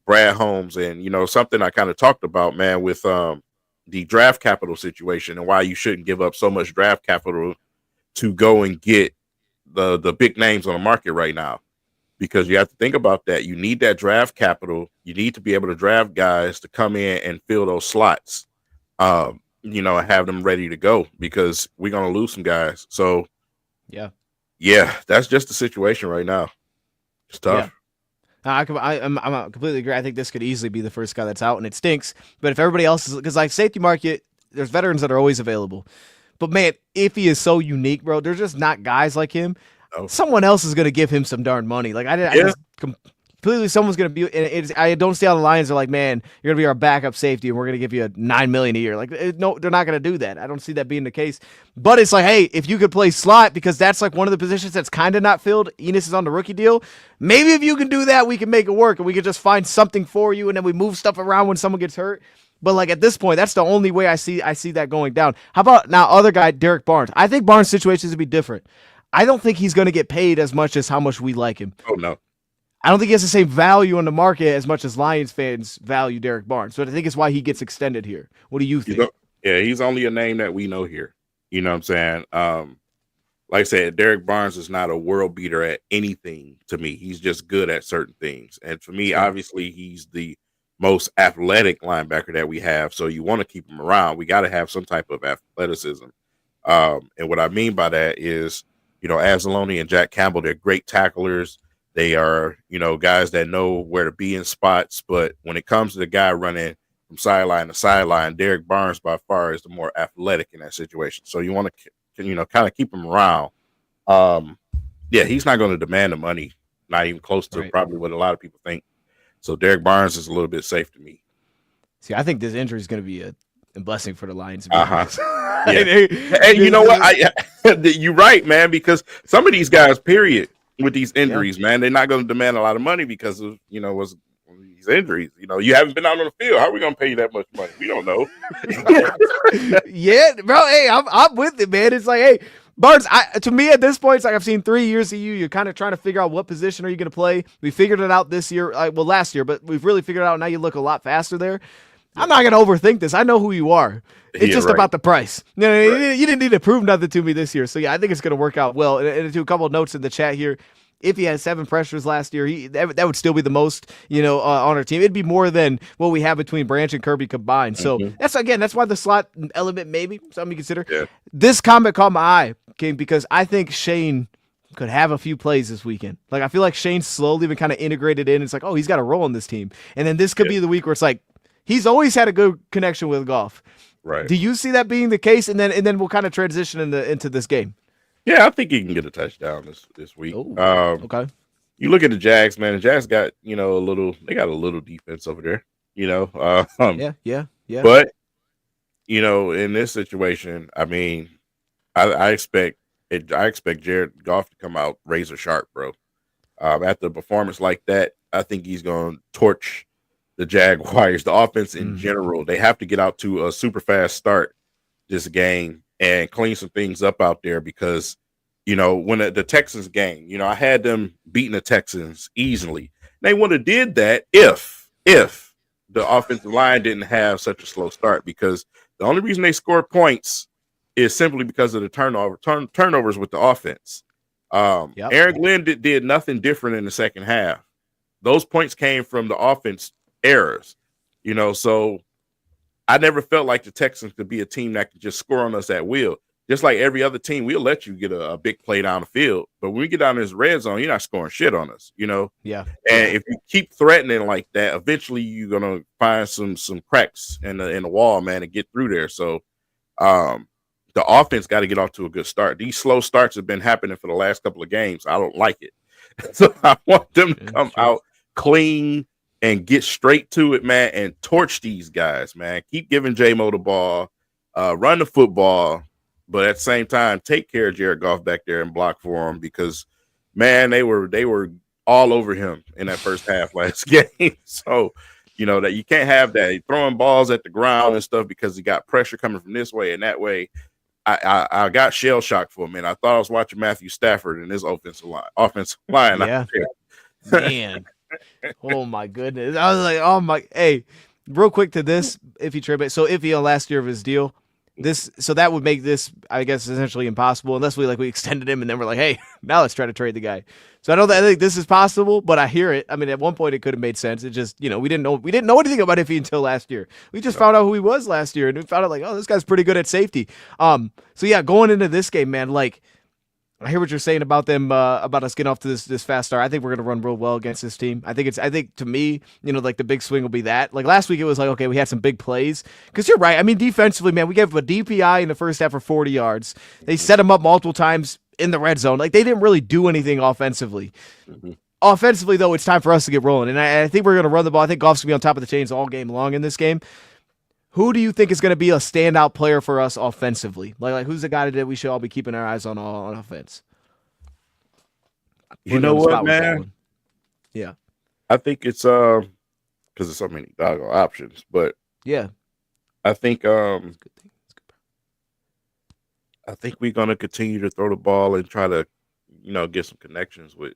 Brad Holmes and, something I kind of talked about, man, with the draft capital situation and why you shouldn't give up so much draft capital to go and get the big names on the market right now, because you have to think about that. You need that draft capital. You need to be able to draft guys to come in and fill those slots, and have them ready to go, because we're going to lose some guys. So yeah, that's just the situation right now. It's tough. Yeah. I completely agree. I think this could easily be the first guy that's out, and it stinks. But if everybody else is, because like safety market, there's veterans that are always available. But man, if he is so unique, bro, there's just not guys like him. Oh. Someone else is going to give him some darn money. Like I just completely, someone's going to be. I don't see how the Lions are like, man, you're going to be our backup safety, and we're going to give you $9 million a year. Like, no, they're not going to do that. I don't see that being the case. But it's like, hey, if you could play slot, because that's like one of the positions that's kind of not filled. Enos is on the rookie deal. Maybe if you can do that, we can make it work, and we can just find something for you, and then we move stuff around when someone gets hurt. But like at this point, that's the only way I see that going down. How about now other guy, Derek Barnes? I think Barnes' situation is going to be different. I don't think he's going to get paid as much as how much we like him. Oh, no. I don't think he has the same value on the market as much as Lions fans value Derek Barnes. So I think it's why he gets extended here. What do you think? He's only a name that we know here. You know what I'm saying? Like I said, Derek Barnes is not a world beater at anything to me. He's just good at certain things. And for me, obviously, he's the most athletic linebacker that we have. So you want to keep him around. We got to have some type of athleticism. And what I mean by that is, Anzalone and Jack Campbell, they're great tacklers. They are, guys that know where to be in spots. But when it comes to the guy running from sideline to sideline, Derek Barnes by far is the more athletic in that situation. So you want to, kind of keep him around. He's not going to demand the money, not even close to probably what a lot of people think. So Derek Barnes is a little bit safe to me. See, I think this injury is going to be a blessing for the Lions. Hey, you know what? You're right, man, because some of these guys, period, with these injuries, man, they're not going to demand a lot of money because of, these injuries. You haven't been out on the field. How are we going to pay you that much money? We don't know. Yeah, bro. Hey, I'm with it, man. It's like, hey, Barnes, to me at this point, it's like I've seen 3 years of you. You're kind of trying to figure out what position are you going to play. We figured it out this year, last year, but we've really figured it out. Now you look a lot faster there. I'm not going to overthink this. I know who you are. It's just about the price. You didn't need to prove nothing to me this year. So, yeah, I think it's going to work out well. And to a couple of notes in the chat here, if he had 7 pressures last year, that would still be the most, on our team. It'd be more than what we have between Branch and Kirby combined. So that's why the slot element maybe something you consider. Yeah. This comment caught my eye, King, because I think Shane could have a few plays this weekend. Like, I feel like Shane's slowly been kind of integrated in. It's like, oh, he's got a role in this team. And then this could be the week where it's like, he's always had a good connection with Goff. Right. Do you see that being the case? And then we'll kind of transition into this game. Yeah, I think he can get a touchdown this week. Okay. You look at the Jags, man. The Jags got, they got a little defense over there. You know, Yeah. but in this situation, I mean, I expect it. I expect Jared Goff to come out razor sharp, bro. After a performance like that, I think he's going to torch the Jaguars. The offense in general, they have to get out to a super fast start this game and clean some things up out there because, when the Texans game, I had them beating the Texans easily. They would have did that if the offensive line didn't have such a slow start, because the only reason they scored points is simply because of the turnovers with the offense. Aaron Glenn did nothing different in the second half. Those points came from the offense errors, so I never felt like the Texans could be a team that could just score on us at will. Just like every other team, we'll let you get a big play down the field. But when we get down in this red zone, you're not scoring shit on us, Yeah. And if you keep threatening like that, eventually you're gonna find some cracks in the wall, man, and get through there. So the offense got to get off to a good start. These slow starts have been happening for the last couple of games. I don't like it. So I want them to come out clean and get straight to it, man, and torch these guys, man. Keep giving J-Mo the ball, run the football, but at the same time, take care of Jared Goff back there and block for him, because, man, they were all over him in that first half last game. So, that you can't have that. He's throwing balls at the ground and stuff because he got pressure coming from this way and that way. I got shell shocked for a minute. I thought I was watching Matthew Stafford and his offensive line. Yeah. Man. Oh my goodness. I was like, oh my. Hey, real quick to this, Iffy trade. So Iffy on last year of his deal, so that would make this, I guess, essentially impossible unless we extended him and then we're like, hey, now let's try to trade the guy. So I think this is possible, but I hear it. I mean, at one point it could have made sense. It just, we didn't know anything about Iffy until last year. We just found out who he was last year, and we found out oh, this guy's pretty good at safety. So yeah, going into this game, man, I hear what you're saying about them, about us getting off to this fast start. I think we're going to run real well against this team. I think to me, the big swing will be that. Last week it was okay, we had some big plays. Because you're right. I mean, defensively, man, we gave a DPI in the first half for 40 yards. They set them up multiple times in the red zone. They didn't really do anything offensively. Mm-hmm. Offensively, though, it's time for us to get rolling. And I think we're going to run the ball. I think Goff's going to be on top of the chains all game long in this game. Who do you think is going to be a standout player for us offensively? Who's the guy that we should all be keeping our eyes on offense? You know what, man? Yeah. I think it's because there's so many options, but yeah, I think we're going to continue to throw the ball and try to, get some connections with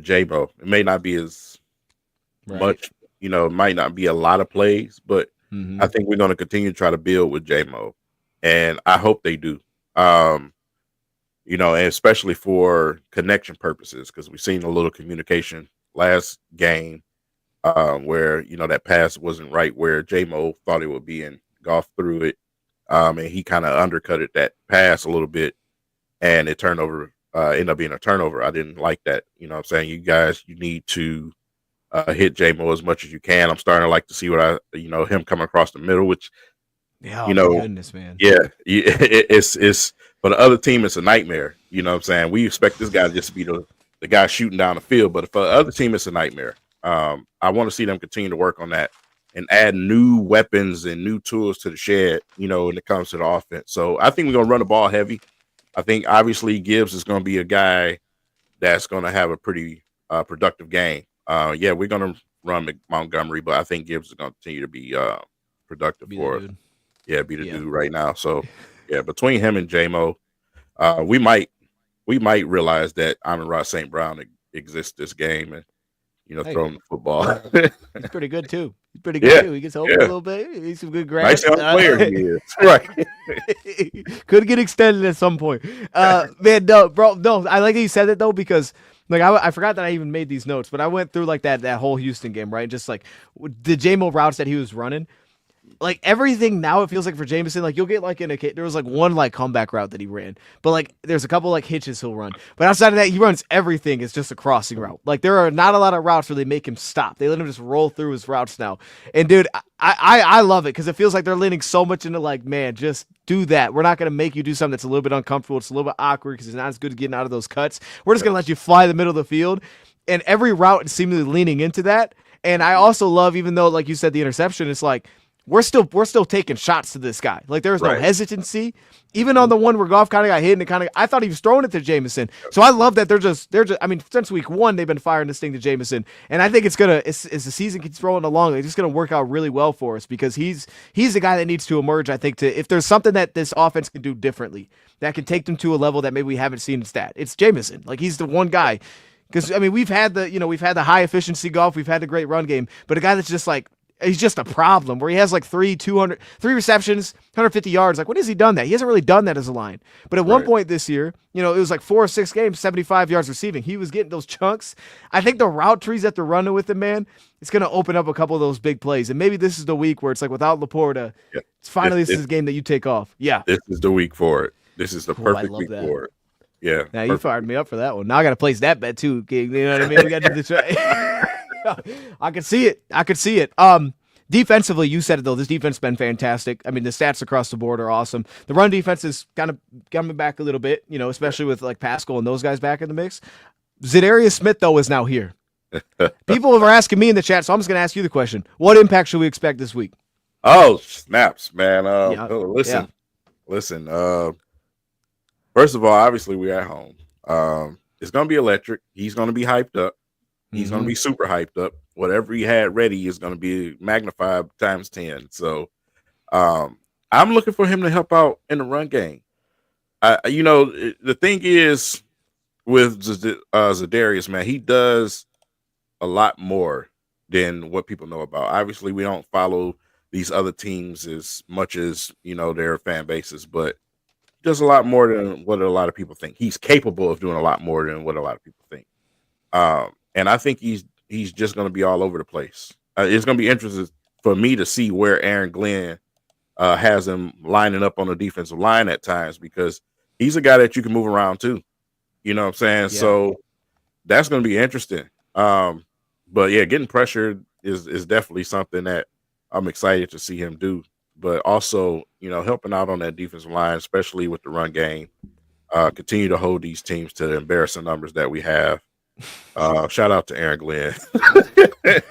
J-Mo. It may not be as much, it might not be a lot of plays, but I think we're going to continue to try to build with J-Mo, and I hope they do. And especially for connection purposes, because we've seen a little communication last game where, that pass wasn't right where J-Mo thought it would be, and Goff threw it, and he kind of undercutted that pass a little bit, and it ended up being a turnover. I didn't like that. What I'm saying? You guys, you need to hit J-Mo as much as you can. I'm starting to like to see what him coming across the middle, which, yeah, my goodness, man. Yeah, it's for the other team, it's a nightmare. You know what I'm saying? We expect this guy to just be the guy shooting down the field, but for the other team, it's a nightmare. I want to see them continue to work on that and add new weapons and new tools to the shed, when it comes to the offense. So I think we're going to run the ball heavy. I think obviously Gibbs is going to be a guy that's going to have a pretty productive game. Yeah, we're going to run Montgomery, but I think Gibbs is going to continue to be productive for us. Yeah, be the dude right now. So, yeah, between him and J-Mo, we might realize that Amon-Ra St. Brown exists this game and, throw him the football. He's pretty good, too. He's pretty good, too. He gets open a little bit. He's some good grabs. Nice young player he is. Right. Could get extended at some point. Man, no, bro, no. I like that you said that, though, because I forgot that I even made these notes, but I went through that whole Houston game, right? Just the J-Mo routes that he was running. Everything now, it feels like for Jameson, you'll get there was one comeback route that he ran, but there's a couple hitches he'll run. But outside of that, he runs everything is just a crossing route. There are not a lot of routes where they make him stop. They let him just roll through his routes now. And dude, I love it because it feels like they're leaning so much into man, just do that. We're not going to make you do something that's a little bit uncomfortable. It's a little bit awkward because it's not as good as getting out of those cuts. We're just going to let you fly the middle of the field. And every route is seemingly leaning into that. And I also love, even though, like you said, the interception, it's like, we're still taking shots to this guy. Like there's no hesitancy. Even on the one where Goff kind of got hit and I thought he was throwing it to Jameson. So I love that they're just I mean, since week 1 they've been firing this thing to Jameson. And I think as the season keeps rolling along, it's just gonna work out really well for us because he's the guy that needs to emerge, I think, if there's something that this offense can do differently that can take them to a level that maybe we haven't seen in stat. It's Jameson. Like he's the one guy. Because I mean, we've had the high efficiency Goff, we've had the great run game, but a guy that's just like, he's just a problem where he has like 3 receptions, 150 yards. Like, when has he done that? He hasn't really done that as a line. But at one point this year, it was like 4 or 6 games, 75 yards receiving. He was getting those chunks. I think the route trees that they're running with him, man, it's going to open up a couple of those big plays. And maybe this is the week where it's like without Laporta, it's finally this is the game that you take off. Yeah. This is the week for it. This is the perfect week for it. Yeah. Now you fired me up for that one. Now I got to place that bet too, King. You know what I mean? We got to do the I could see it. Defensively, you said it though. This defense has been fantastic. I mean, the stats across the board are awesome. The run defense is kind of coming back a little bit, especially with like Pascal and those guys back in the mix. Za'Darius Smith though is now here. People are asking me in the chat, so I'm just going to ask you the question: what impact should we expect this week? Oh, snaps, man! Listen. First of all, obviously we're at home. It's going to be electric. He's going to be hyped up. He's going to be super hyped up. Whatever he had ready is going to be magnified times 10. So I'm looking for him to help out in the run game. The thing is with Za'Darius, man, he does a lot more than what people know about. Obviously, we don't follow these other teams as much as, their fan bases, but he does a lot more than what a lot of people think. He's capable of doing a lot more than what a lot of people think. And I think he's just going to be all over the place. It's going to be interesting for me to see where Aaron Glenn has him lining up on the defensive line at times, because he's a guy that you can move around too. You know what I'm saying? Yeah. So that's going to be interesting. But yeah, getting pressured is definitely something that I'm excited to see him do. But also, helping out on that defensive line, especially with the run game, continue to hold these teams to the embarrassing numbers that we have. Shout out to Aaron Glenn. It's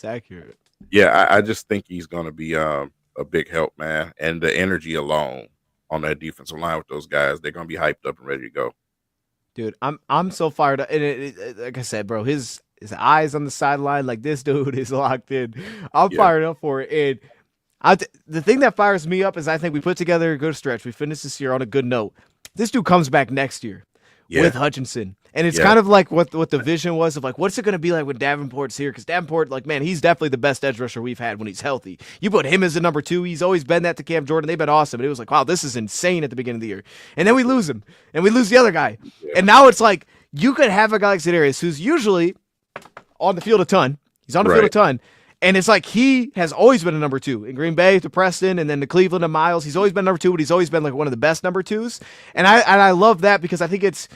accurate. Yeah, I just think he's going to be a big help, man. And the energy alone on that defensive line with those guys, they're going to be hyped up and ready to go. Dude, I'm so fired up. And like I said, bro, his eyes on the sideline, like this dude is locked in. I'm fired up for it. And the thing that fires me up is I think we put together a good stretch. We finished this year on a good note. This dude comes back next year. With Hutchinson. And it's kind of like what the vision was of like, what's it going to be like when Davenport's here? Because Davenport, like, man, he's definitely the best edge rusher we've had when he's healthy. You put him as the number 2. He's always been that to Cam Jordan. They've been awesome. And it was like, wow, this is insane at the beginning of the year. And then we lose him. And we lose the other guy. Yeah. And now it's like, you could have a guy like Za'Darius who's usually on the field a ton. He's on the field a ton. And it's like he has always been a number 2 in Green Bay to Preston and then to Cleveland to Miles. He's always been number 2, but he's always been like one of the best number 2s. And I love that because I think it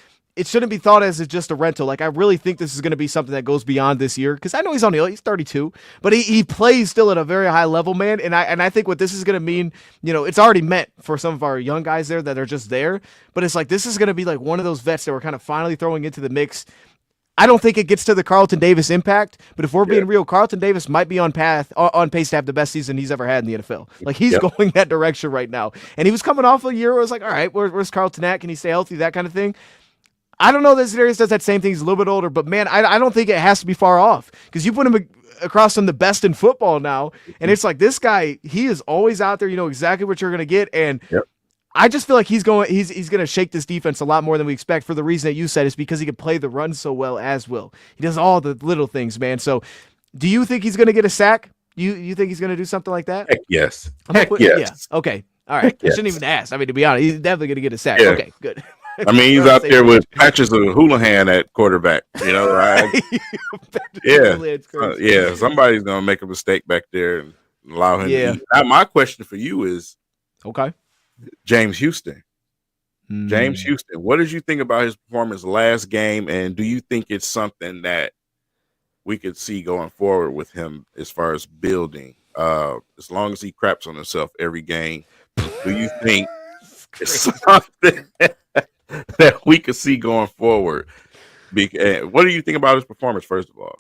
shouldn't be thought as just a rental. Like, I really think this is going to be something that goes beyond this year, because I know he's 32, but he plays still at a very high level, man. And I think what this is going to mean, it's already meant for some of our young guys there that are just there, but it's like this is going to be like one of those vets that we're kind of finally throwing into the mix. I don't think it gets to the Carlton Davis impact, but if we're being real, Carlton Davis might be on pace to have the best season he's ever had in the NFL. Like, he's going that direction right now. And he was coming off a year where it was like, all right, where's Carlton at? Can he stay healthy? That kind of thing. I don't know that Za'Darius does that same thing. He's a little bit older, but man, I don't think it has to be far off, because you put him across from the best in football now, and it's like this guy, he is always out there. You know exactly what you're going to get, and I just feel like he's going to shake this defense a lot more than we expect, for the reason that you said, is because he can play the run so well as well. He does all the little things, man. So, do you think he's going to get a sack? You think he's going to do something like that? Heck yes. Yes. Yeah. Okay. All right. I shouldn't even ask. I mean, to be honest, he's definitely going to get a sack. Yeah. Okay. Good. I mean, he's out there with patches of Houlihan at quarterback, right? Yeah. Somebody's going to make a mistake back there and allow him to eat. Now, my question for you is, James Houston. James Houston, what did you think about his performance last game, and do you think it's something that we could see going forward with him as far as building? As long as he craps on himself every game, do you think it's something that we could see going forward? What do you think about his performance, first of all?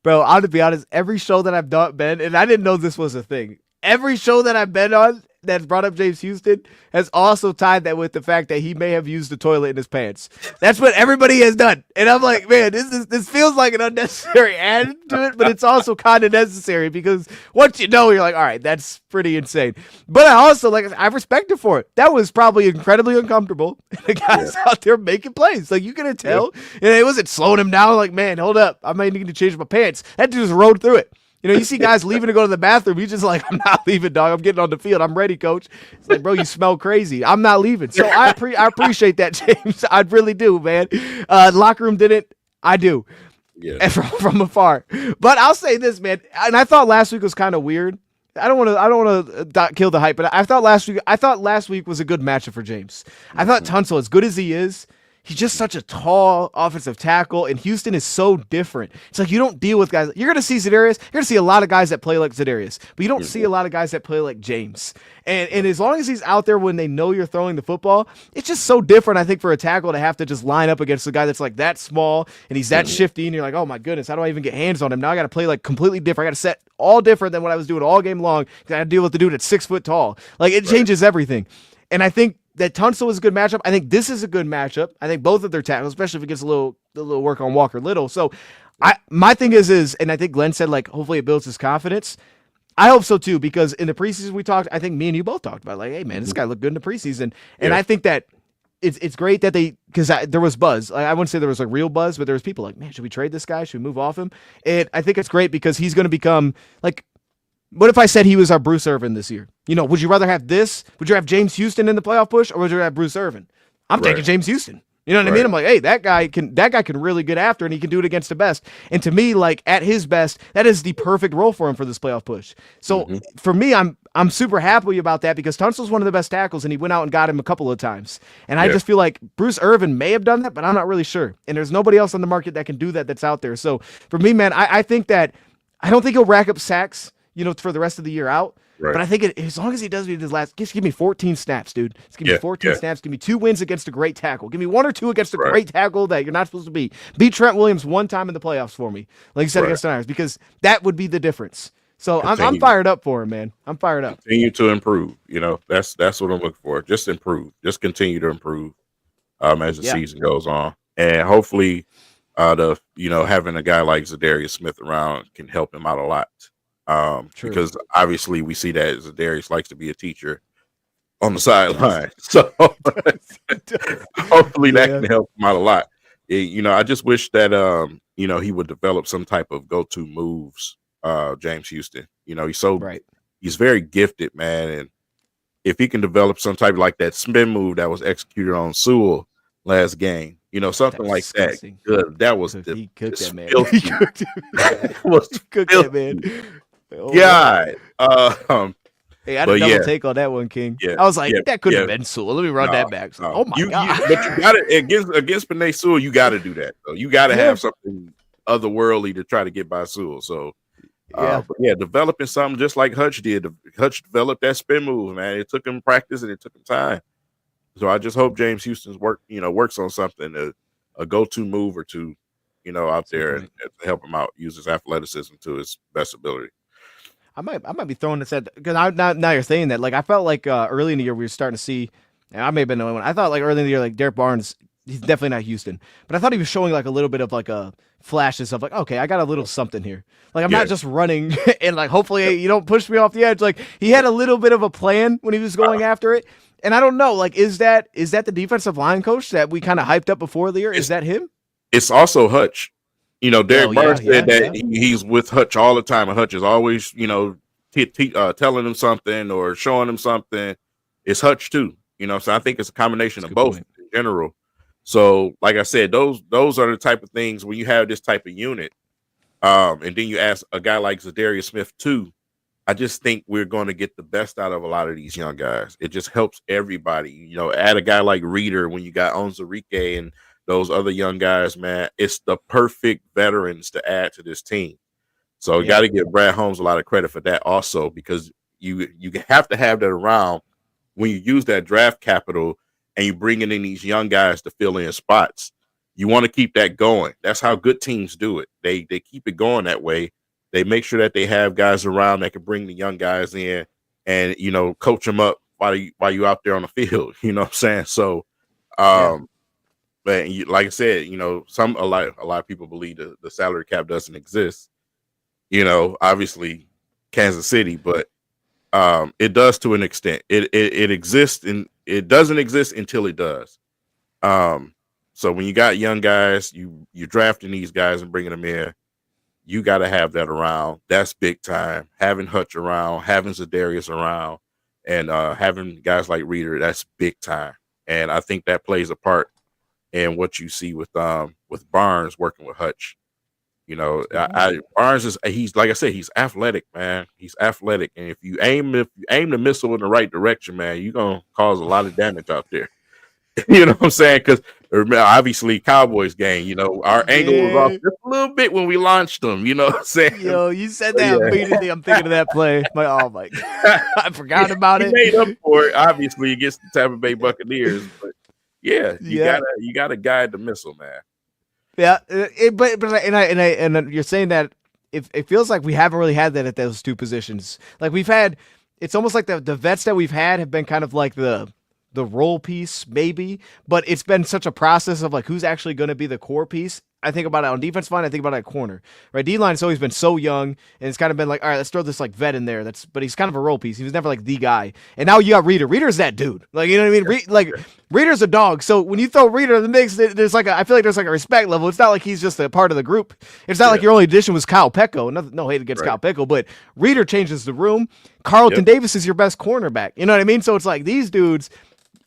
Bro, I'll to be honest, every show that I've been, and I didn't know this was a thing. Every show that I've been on that's brought up James Houston has also tied that with the fact that he may have used the toilet in his pants. That's what everybody has done. And I'm like, man, this feels like an unnecessary add to it, but it's also kind of necessary because once you know, you're like, all right, that's pretty insane. But I also, like, I respect it for it. That was probably incredibly uncomfortable. The guys out there making plays. Like, you can tell. And it wasn't slowing him down like, man, hold up. I might need to change my pants. That dude just rode through it. You know, you see guys leaving to go to the bathroom. He's just like, I'm not leaving, dog. I'm getting on the field. I'm ready, coach. It's like, bro, you smell crazy. I'm not leaving. So I appreciate that, James. I really do, man. Locker room did it. I do. Yeah. From afar. But I'll say this, man. And I thought last week was kind of weird. I don't want to kill the hype, but I thought last week was a good matchup for James. I thought Tunsil, as good as he is, he's just such a tall offensive tackle, and Houston is so different. It's like you don't deal with guys. You're going to see Za'Darius. You're going to see a lot of guys that play like Za'Darius, but you don't see a lot of guys that play like James. And as long as he's out there when they know you're throwing the football, it's just so different, I think, for a tackle to have to just line up against a guy that's like that small, and he's that shifty, and you're like, oh my goodness, how do I even get hands on him? Now I got to play like completely different. I got to set all different than what I was doing all game long. I got to deal with the dude that's 6 foot tall. Like, it changes everything. And I think that Tunsil is a good matchup. I think this is a good matchup. I think both of their tackles, especially if it gets a little work on Walker Little. So my thing is, and I think Glenn said, like, hopefully it builds his confidence. I hope so too, because in the preseason we talked, I think me and you both talked about, like, hey man, this guy looked good in the preseason. And I think that it's great that because there was buzz. I wouldn't say there was like real buzz, but there was people like, man, should we trade this guy? Should we move off him? And I think it's great because he's going to become like, what if I said he was our Bruce Irvin this year? You know, would you rather have this? Would you have James Houston in the playoff push, or would you have Bruce Irvin? I'm taking James Houston. You know what I mean? I'm like, hey, that guy can really get after, and he can do it against the best. And to me, like, at his best, that is the perfect role for him for this playoff push. So for me, I'm super happy about that because Tunsil's one of the best tackles, and he went out and got him a couple of times. And I just feel like Bruce Irvin may have done that, but I'm not really sure. And there's nobody else on the market that can do that that's out there. So for me, man, I think that I don't think he'll rack up sacks, you know, for the rest of the year out. But I think as long as he does his last, just give me 14 snaps, dude. Just give me 14 snaps. Give me 2 wins against a great tackle. Give me 1 or 2 against a great tackle that you're not supposed to beat. Beat Trent Williams 1 time in the playoffs for me, like you said against the Niners, because that would be the difference. So I'm fired up for him, man. I'm fired up. Continue to improve. You know, that's what I'm looking for. Just improve. Just continue to improve as the season goes on, and hopefully, having a guy like Za'Darius Smith around can help him out a lot. Because obviously we see that Za'Darius likes to be a teacher on the sideline, so hopefully that can help him out a lot. I just wish that he would develop some type of go-to moves. James Houston, he's very gifted, man, and if he can develop some type of like that spin move that was executed on Sewell last game, something like disgusting. That. Good. That was he cooked that man. He cooked that man. God. Hey, I had a double take on that one, King. Yeah, I was like, that could have been Sewell. Let me run that back. So, oh my God. But you got it against Penei Sewell, you got to do that. So you got to have something otherworldly to try to get by Sewell. So developing something just like Hutch did. Hutch developed that spin move, man. It took him practice and it took him time. So I just hope James Houston's works on something, a go-to move or two, out there and to help him out, use his athleticism to his best ability. I might be throwing this at, because now you're saying that, like, I felt like early in the year we were starting to see, and I may have been the only one. I thought like early in the year, like Derek Barnes, he's definitely not Houston, but I thought he was showing like a little bit of like a flashes of like, okay, I got a little something here. Like I'm not just running and like hopefully you don't push me off the edge. Like he had a little bit of a plan when he was going after it, and I don't know, like is that the defensive line coach that we kind of hyped up before the year? Is that him? It's also Hutch. Derek Barnes said that he's with Hutch all the time, and Hutch is always, telling him something or showing him something. It's Hutch too, So I think it's a combination of both in general. So, like I said, those are the type of things when you have this type of unit, and then you ask a guy like Za'Darius Smith too. I just think we're going to get the best out of a lot of these young guys. It just helps everybody. Add a guy like Reader when you got Onwuzurike and those other young guys, man. It's the perfect veterans to add to this team. So you got to give Brad Holmes a lot of credit for that also, because you have to have that around when you use that draft capital and you bring in these young guys to fill in spots. You want to keep that going. That's how good teams do it. They keep it going that way. They make sure that they have guys around that can bring the young guys in and, coach them up while you out there on the field. You know what I'm saying? So, but like I said, a lot of people believe the salary cap doesn't exist. Obviously Kansas City, but it does to an extent. It exists, and it doesn't exist until it does. So when you got young guys, you're drafting these guys and bringing them in, you got to have that around. That's big time. Having Hutch around, having Zadarius around, and having guys like Reader, that's big time. And I think that plays a part in what you see with Barnes working with Hutch. Barnes he's like I said, he's athletic, man. He's athletic, and if you aim the missile in the right direction, man, you're gonna cause a lot of damage out there. You know what I'm saying? Because obviously Cowboys game, our angle was off just a little bit when we launched them. You know what I'm saying? Yo, you said that immediately. I'm thinking of that play. Oh my God, I forgot about it. Made up for it, obviously, against the Tampa Bay Buccaneers. But you gotta guide the missile, man. Yeah, but you're saying that it feels like we haven't really had that at those two positions. Like we've had, it's almost like the vets that we've had have been kind of like the role piece, maybe, but it's been such a process of like who's actually going to be the core piece. I think about it on defense line. I think about it at corner, right? D line's always been so young, and it's kind of been like, all right, let's throw this like vet in there. But he's kind of a role piece. He was never like the guy. And now you got Reader. Reader's that dude. Like, you know what I mean? Reader's a dog. So when you throw Reader in the mix, there's like I feel like there's like a respect level. It's not like he's just a part of the group. It's not like your only addition was Kyle Pecco. No hate against Kyle Pecco, but Reader changes the room. Carlton Davis is your best cornerback. You know what I mean? So it's like these dudes.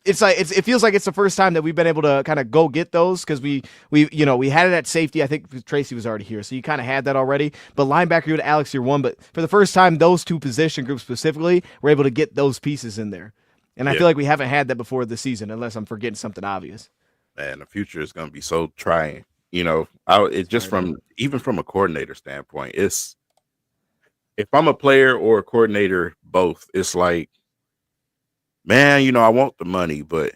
It's like it feels like it's the first time that we've been able to kind of go get those because we had it at safety. I think Tracy was already here, so you kind of had that already. But linebacker, you had Alex year one. But for the first time, those two position groups specifically were able to get those pieces in there, and I feel like we haven't had that before this season, unless I'm forgetting something obvious. Man, the future is going to be so trying. It just even from a coordinator standpoint, if I'm a player or a coordinator, both, it's like, man, I want the money, but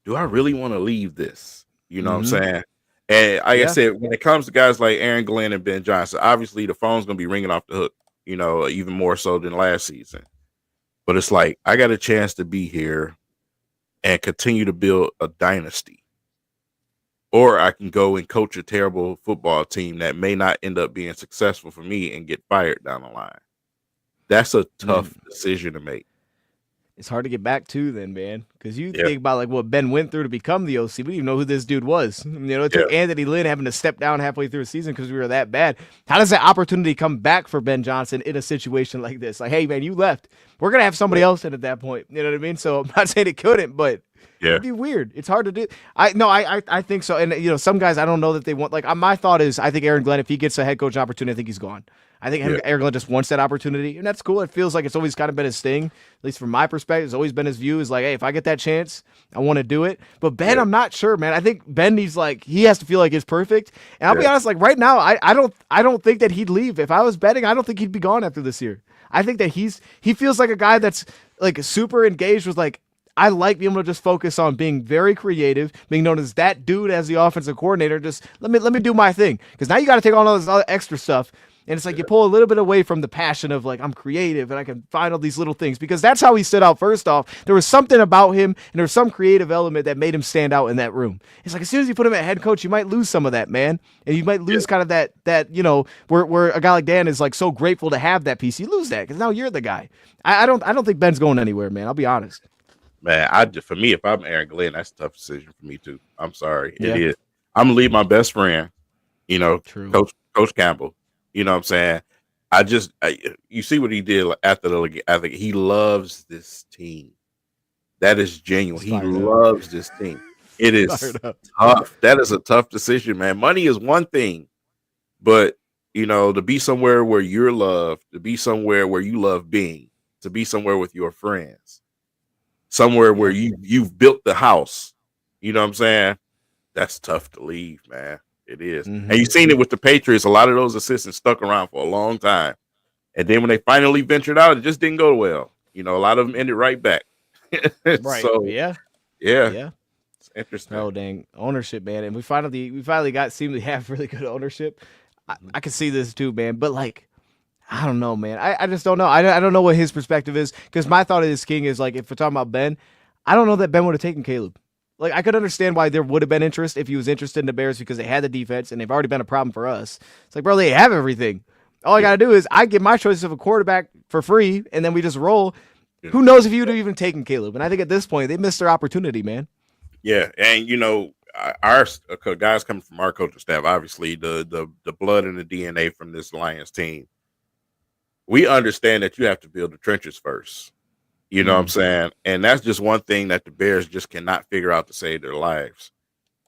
do I really want to leave this? You know what I'm saying? And like I said, when it comes to guys like Aaron Glenn and Ben Johnson, obviously the phone's going to be ringing off the hook, even more so than last season. But it's like, I got a chance to be here and continue to build a dynasty. Or I can go and coach a terrible football team that may not end up being successful for me and get fired down the line. That's a tough decision to make. It's hard to get back to then, man, because you think about like what Ben went through to become the OC. We didn't even know who this dude was. It took Anthony Lynn having to step down halfway through the season because we were that bad. How does that opportunity come back for Ben Johnson in a situation like this? Like, hey, man, you left. We're going to have somebody else in at that point. You know what I mean? So I'm not saying it couldn't, but it'd be weird. It's hard to do. I think so. And, some guys, I don't know that they want, like, my thought is I think Aaron Glenn, if he gets a head coach opportunity, I think he's gone. I think Aaron Glenn just wants that opportunity, and that's cool. It feels like it's always kind of been his thing, at least from my perspective. It's always been his view is like, hey, if I get that chance, I want to do it. But Ben, I'm not sure, man. I think Ben needs he has to feel like it's perfect. And I'll be honest, like right now, I don't think that he'd leave. If I was betting, I don't think he'd be gone after this year. I think that he feels like a guy that's like super engaged with like, I like being able to just focus on being very creative, being known as that dude as the offensive coordinator. Just let me do my thing. Because now you got to take on all this other extra stuff. And it's like you pull a little bit away from the passion of like, I'm creative and I can find all these little things, because that's how he stood out. First off, there was something about him and there was some creative element that made him stand out in that room. It's like, as soon as you put him at head coach, you might lose some of that, man. And you might lose kind of that, where a guy like Dan is like so grateful to have that piece. You lose that because now you're the guy. I don't think Ben's going anywhere, man. I'll be honest. Man, for me, if I'm Aaron Glenn, that's a tough decision for me too. I'm sorry. It is. I'm going to leave my best friend, True. Coach Campbell. You know what I'm saying? You see what he did after I think he loves this team. That is genuine. He loves this team. It is tough. That is a tough decision, man. Money is one thing, but to be somewhere where you're loved, to be somewhere where you love being, to be somewhere with your friends, somewhere where you've built the house. You know what I'm saying? That's tough to leave, man. It is. And you've seen it with the Patriots. A lot of those assistants stuck around for a long time. And then when they finally ventured out, it just didn't go well. A lot of them ended right back. Right. So, yeah. Interesting. Oh dang, ownership, man, and we finally seem to have really good ownership. I can see this too, man, but like, I don't know, man. I just don't know. I don't know what his perspective is, because my thought of this King is like, if we're talking about Ben, I don't know that Ben would have taken Caleb. Like, I could understand why there would have been interest if he was interested in the Bears, because they had the defense and they've already been a problem for us. It's like, bro, they have everything. All I got to do is I get my choice of a quarterback for free, and then we just roll. Yeah. Who knows if you would have even taken Caleb? And I think at this point, they missed their opportunity, man. Yeah, and our guys coming from our coaching staff, obviously the blood and the DNA from this Lions team, we understand that you have to build the trenches first. You know what I'm saying? And that's just one thing that the Bears just cannot figure out to save their lives.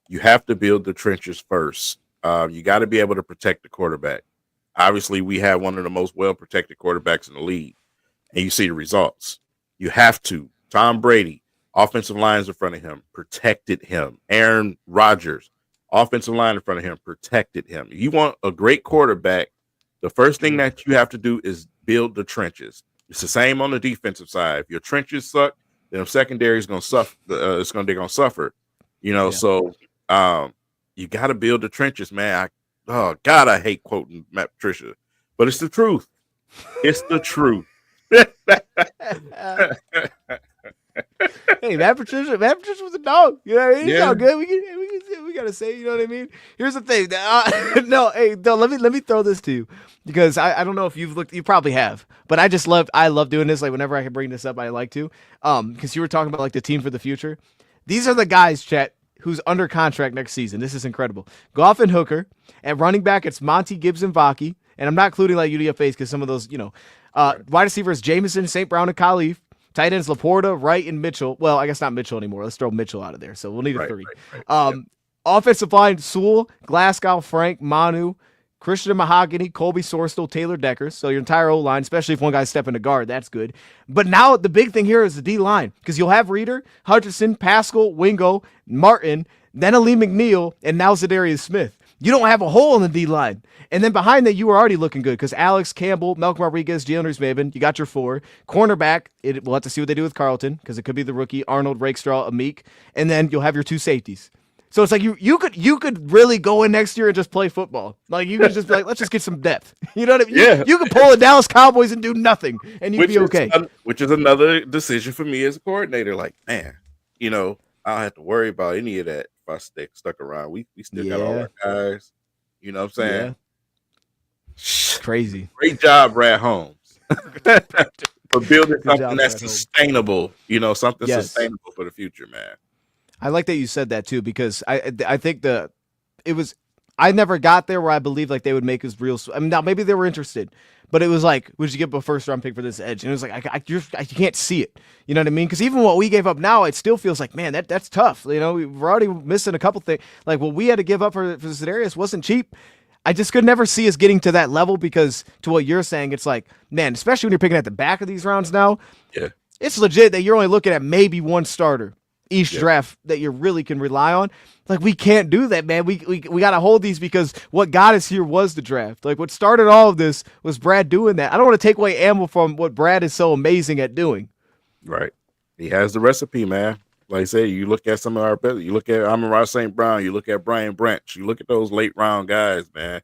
You have to build the trenches first. You got to be able to protect the quarterback. Obviously, we have one of the most well-protected quarterbacks in the league, and you see the results. You have to. Tom Brady, offensive lines in front of him, protected him. Aaron Rodgers, offensive line in front of him, protected him. If you want a great quarterback, the first thing that you have to do is build the trenches. It's the same on the defensive side. If your trenches suck, then the secondary is going to suffer. They're going to suffer. So you got to build the trenches, man. God, I hate quoting Matt Patricia, but it's the truth. It's the truth. Hey, Matt Patricia was a dog. You know what I mean? It's all good. We gotta say, you know what I mean? Here's the thing. Let me throw this to you, because I don't know if you've looked. You probably have, but I love doing this. Like, whenever I can bring this up, I like to. Because you were talking about like the team for the future. These are the guys, Chet, who's under contract next season. This is incredible. Goff and Hooker. At running back, it's Monty, Gibbs, and Vaki. And I'm not including like UDFAs, because some of those, wide receivers, Jameson, St. Brown, and Khalif. Tight ends, Laporta, Wright, and Mitchell. Well, I guess not Mitchell anymore. Let's throw Mitchell out of there. So we'll need a 3. Right. Offensive line, Sewell, Glasgow, Frank, Manu, Christian Mahogany, Colby Sorstel, Taylor Decker. So your entire O-line, especially if one guy's stepping to guard, that's good. But now the big thing here is the D-line, because you'll have Reeder, Hutchinson, Pascal, Wingo, Martin, then Ali McNeil, and now Zadarius Smith. You don't have a hole in the D-line. And then behind that, you were already looking good, because Alex, Campbell, Malcolm Rodriguez, Jalen Reese-Maven, you got your 4. Cornerback, we'll have to see what they do with Carlton, because it could be the rookie, Arnold, Rakestraw, Amik. And then you'll have your 2 safeties. So it's like you could really go in next year and just play football. Like, you could just be like, let's just get some depth. You know what I mean? Yeah. You could pull the Dallas Cowboys and do nothing, and you'd be okay. Which is another decision for me as a coordinator. Like, man, I don't have to worry about any of that if I stay stuck around. We still got all our guys. You know what I'm saying? Yeah. It's crazy. Great job, Brad Holmes. For building something that's sustainable, something sustainable for the future, man. I like that you said that too, because I think I never got there where I believed like they would make us real. I mean, now maybe they were interested, but it was like, would you give up a 1st-round pick for this edge? And it was like, I can't see it. You know what I mean? Because even what we gave up now, it still feels like, man, that's tough. We're already missing a couple things. Like, what we had to give up for Zadarius wasn't cheap. I just could never see us getting to that level, because to what you're saying, it's like, man, especially when you're picking at the back of these rounds now, it's legit that you're only looking at maybe 1 starter each draft that you really can rely on. Like, we can't do that, man. We got to hold these, because what got us here was the draft. Like, what started all of this was Brad doing that. I don't want to take away ammo from what Brad is so amazing at doing. Right. He has the recipe, man. Like I say, you look at some of our better. You look at Amon-Ra St. Brown. You look at Brian Branch. You look at those late round guys, man.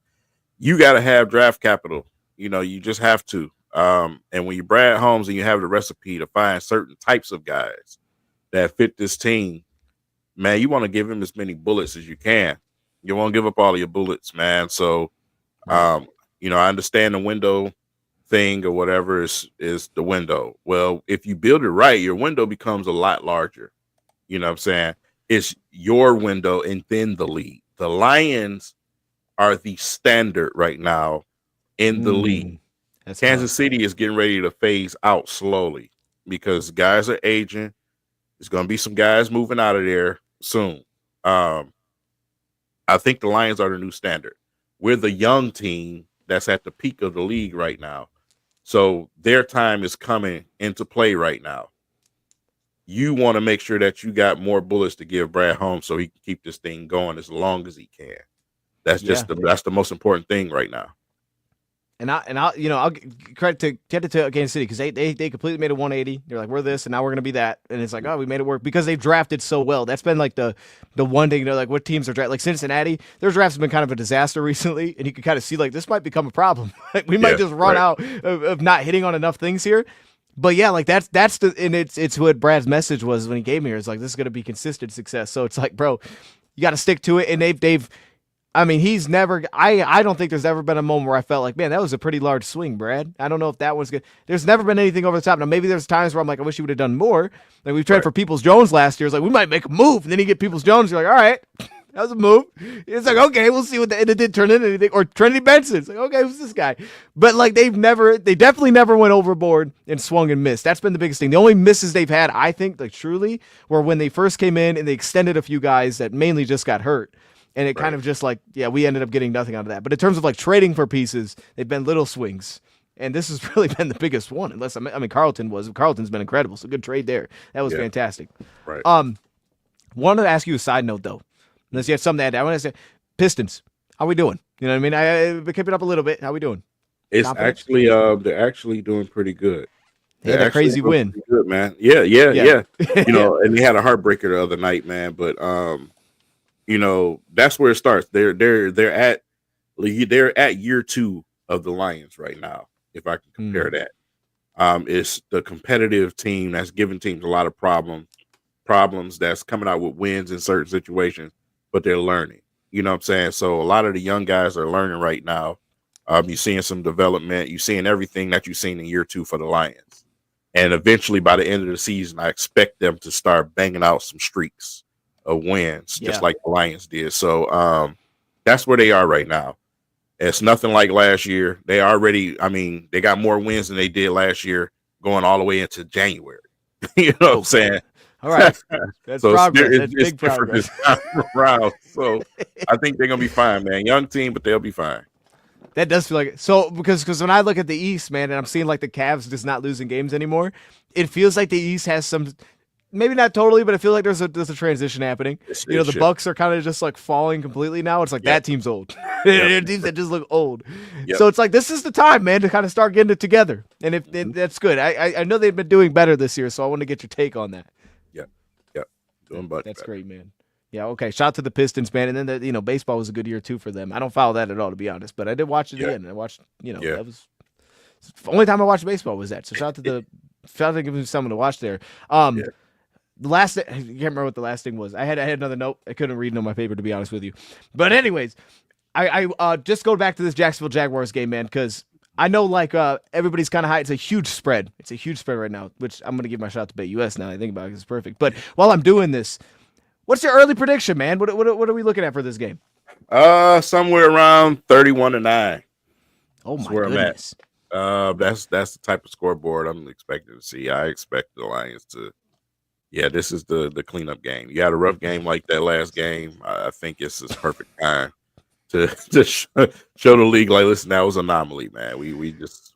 You got to have draft capital. You just have to. And when you Brad Holmes and you have the recipe to find certain types of guys that fit this team, man, you want to give him as many bullets as you can. You won't give up all of your bullets, man. So, I understand the window thing or whatever is the window. Well, if you build it right, your window becomes a lot larger. You know what I'm saying? It's your window and then the league. The Lions are the standard right now in the league. Kansas City is getting ready to phase out slowly, because guys are aging. There's going to be some guys moving out of there soon. I think the Lions are the new standard. We're the young team that's at the peak of the league right now. So their time is coming into play right now. You want to make sure that you got more bullets to give Brad Holmes so he can keep this thing going as long as he can. That's just that's the most important thing right now. And I'll give credit to Kansas City because they completely made a 180. They're like, we're this, and now we're gonna be that, and it's like, oh, we made it work because they've drafted so well. That's been like the one thing, like what teams are drafting. Like Cincinnati, their drafts have been kind of a disaster recently, and you can kind of see like this might become a problem. Like we might just run out of not hitting on enough things here. But yeah, like that's and it's what Brad's message was when he came here. It's like this is gonna be consistent success. So it's like, bro, you got to stick to it, and they've. I mean, he's never. I don't think there's ever been a moment where I felt like, man, that was a pretty large swing, Brad. I don't know if that was good. There's never been anything over the top. Now, maybe there's times where I'm like, I wish he would have done more. Like we traded for Peoples-Jones last year. It's like we might make a move, and then you get Peoples-Jones. You're like, all right, that was a move. It's like, okay, we'll see what and it did turn into anything. Or Trinity Benson. It's like, okay, who's this guy? But like they definitely never went overboard and swung and missed. That's been the biggest thing. The only misses they've had, I think, like truly, were when they first came in and they extended a few guys that mainly just got hurt. And it kind of just like, we ended up getting nothing out of that. But in terms of like trading for pieces, they've been little swings. And this has really been the biggest one. Unless, Carlton's been incredible. So good trade there. That was fantastic. Right. Wanted to ask you a side note though. Unless you have something to add. I want to say, Pistons, how we doing? You know what I mean? I've been keeping up a little bit. How we doing? It's actually, they're actually doing pretty good. They had a crazy win. Good, man. Yeah. And they had a heartbreaker the other night, man. But, that's where it starts. They're at year 2 of the Lions right now. If I can compare that, it's the competitive team that's giving teams a lot of problems that's coming out with wins in certain situations, but they're learning. You know what I'm saying? So a lot of the young guys are learning right now. You're seeing some development. You're seeing everything that you've seen in year 2 for the Lions, and eventually by the end of the season, I expect them to start banging out some streaks of wins, just like the Lions did. So that's where they are right now. It's nothing like last year. They got more wins than they did last year, going all the way into January. You know what I'm saying? All right. That's so progress. That's big progress. So I think they're going to be fine, man. Young team, but they'll be fine. That does feel like it. So because when I look at the East, man, and I'm seeing like the Cavs just not losing games anymore, it feels like the East has some. Maybe not totally, but I feel like there's a transition happening. The Bucks are kind of just like falling completely now. It's like that team's old. They're teams that just look old. So it's like this is the time, man, to kind of start getting it together. And if that's good. I know they've been doing better this year, so I want to get your take on that. Yeah. Doing better. That's great, man. Yeah, okay. Shout out to the Pistons, man. And then baseball was a good year too for them. I don't follow that at all, to be honest, but I did watch it again. I watched, that was the only time I watched baseball was that. So shout out to giving me someone to watch there. The last I can't remember what the last thing was. I had another note. I couldn't read it on my paper, to be honest with you. But anyways, I just go back to this Jacksonville Jaguars game, man, because I know like everybody's kind of high. It's a huge spread. It's a huge spread right now, which I'm gonna give my shot to BetUS now. I think about it, it's perfect. But while I'm doing this, what's your early prediction, man? What are we looking at for this game? Somewhere around 31-9. Oh my goodness. That's the type of scoreboard I'm expecting to see. I expect the Lions to. Yeah, this is the cleanup game. You had a rough game like that last game. I think it's this perfect time to show the league, like, listen, that was an anomaly, man. We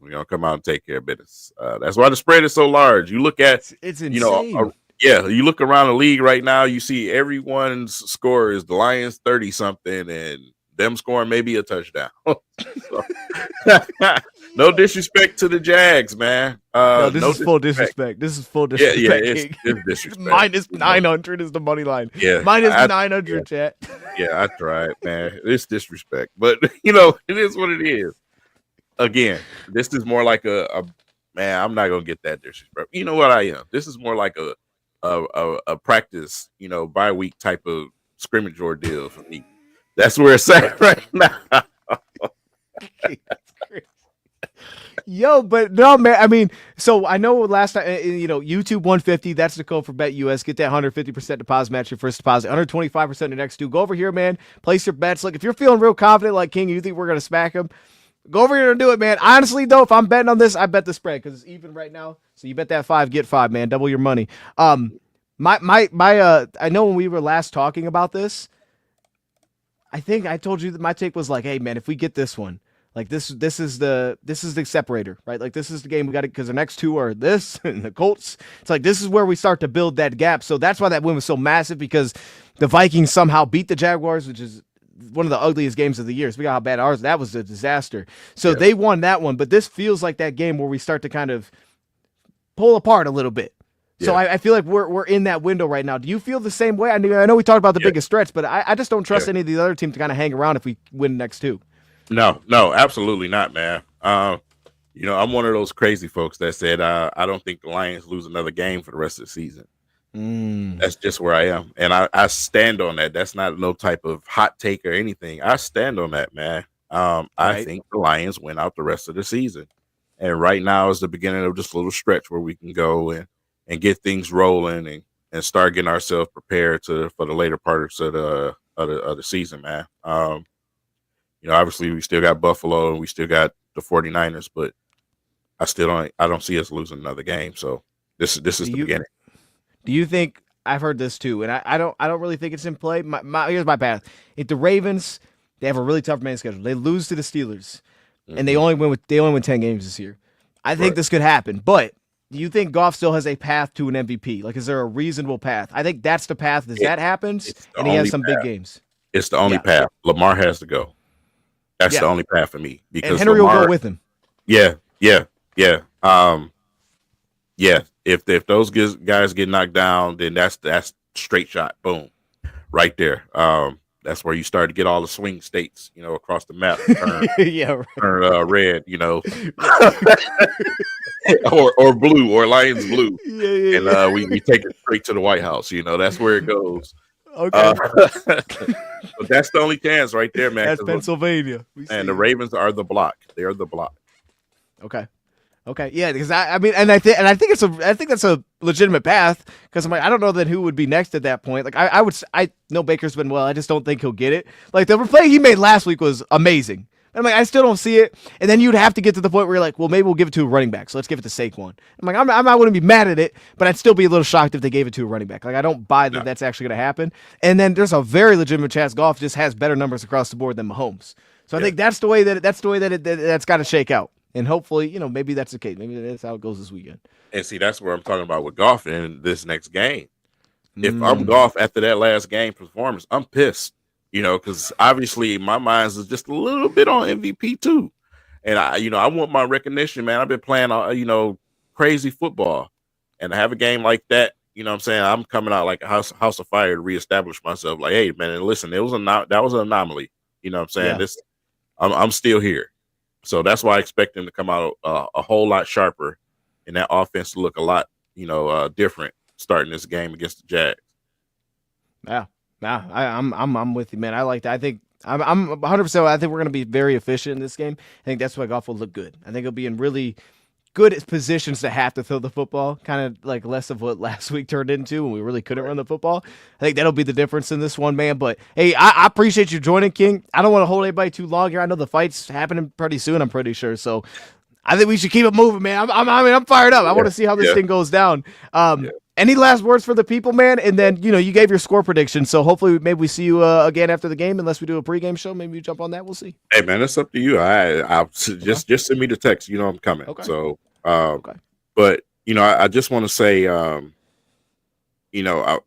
gonna come out and take care of business. That's why the spread is so large. You look at it's insane. You look around the league right now. You see everyone's score is the Lions 30 something, and them scoring maybe a touchdown. No disrespect to the Jags, man. No, this is full disrespect. This is full disrespect. Yeah, it's disrespect. Minus 900 is the money line. Yeah, minus 900, chat. Yeah, I tried, man. It's disrespect, but it is what it is. Again, this is more like a man. I'm not gonna get that disrespect. You know what I am? This is more like a practice, bye week type of scrimmage ordeal for me. That's where it's at right now. Yo, but no, man. I mean, so I know last time, YouTube 150. That's the code for BetUS. Get that 150% deposit match your first deposit. 125% the next two. Go over here, man. Place your bets. Like if you're feeling real confident, like King, you think we're gonna smack him. Go over here and do it, man. Honestly, though, if I'm betting on this, I bet the spread because it's even right now. So you bet that 5, get 5, man. Double your money. I know when we were last talking about this, I think I told you that my take was like, hey, man, if we get this one, like this is the separator, right? Like this is the game we got it because the next two are this and the Colts. It's like this is where we start to build that gap. So that's why that win was so massive because the Vikings somehow beat the Jaguars, which is one of the ugliest games of the year. So we got how bad ours. That was a disaster. So they won that one, but this feels like that game where we start to kind of pull apart a little bit. So I feel like we're in that window right now. Do you feel the same way? I know we talked about the biggest stretch, but I just don't trust any of these other teams to kind of hang around if we win the next two. No, absolutely not, man. I'm one of those crazy folks that said I don't think the Lions lose another game for the rest of the season. That's just where I am, and I stand on that. That's not no type of hot take or anything. I stand on that, man. I think the Lions win out the rest of the season, and right now is the beginning of just a little stretch where we can go and get things rolling and start getting ourselves prepared for the later parts of the season, man. Obviously we still got Buffalo and we still got the 49ers, but I don't see us losing another game. So this is the beginning. Do you think, I've heard this too, and I don't really think it's in play. Here's my path. If the Ravens, they have a really tough remaining schedule. They lose to the Steelers, and they only win 10 games this year. I think this could happen, but do you think Goff still has a path to an MVP? Like, is there a reasonable path? I think that's the path. That happens, and he has some big games. It's the only path. Lamar has to go. That's the only path for me. Because and Henry will go with him. Yeah. If those guys get knocked down, then that's straight shot. Boom. Right there. That's where you start to get all the swing states, across the map. Turn red, or blue, or Lions blue. And we take it straight to the White House. That's where it goes. Okay. But that's the only chance right there, man. That's Pennsylvania. And the Ravens are the block. They are the block. Okay. Yeah, because I think that's a legitimate path, because I'm like, I don't know then who would be next at that point. Like I know Baker's been well. I just don't think he'll get it. Like the play he made last week was amazing. I'm like, I still don't see it. And then you'd have to get to the point where you're like, well, maybe we'll give it to a running back. So let's give it to Saquon. I'm like, I wouldn't be mad at it, but I'd still be a little shocked if they gave it to a running back. Like, I don't buy that that's actually going to happen. And then there's a very legitimate chance Goff just has better numbers across the board than Mahomes. So I think that's the way that's got to shake out. And hopefully, maybe that's the case. Maybe that's how it goes this weekend. And see, that's where I'm talking about with Goff in this next game. If I'm Goff after that last game performance, I'm pissed. Because obviously my mind is just a little bit on MVP too. And I want my recognition, man. I've been playing, crazy football, and to have a game like that, I'm saying, I'm coming out like a house of fire to reestablish myself. Like, hey, man, listen, that was an anomaly. I'm saying? I'm still here. So that's why I expect them to come out a whole lot sharper, and that offense to look a lot, different starting this game against the Jags. Yeah. Nah, I'm with you, man. I like that. I think I'm 100%. I think we're going to be very efficient in this game. I think that's why Goff will look good. I think he'll be in really good positions to have to throw the football, kind of like less of what last week turned into when we really couldn't run the football. I think that'll be the difference in this one, man. But hey, I appreciate you joining, King. I don't want to hold anybody too long here. I know the fight's happening pretty soon, I'm pretty sure. So I think we should keep it moving, man. I'm fired up. I want to see how this thing goes down. Any last words for the people, man? And then, you gave your score prediction, so hopefully maybe we see you again after the game, unless we do a pregame show. Maybe you jump on that. We'll see. Hey, man, it's up to you. I'll just send me the text. I'm coming. Okay. So, but, I just want to say,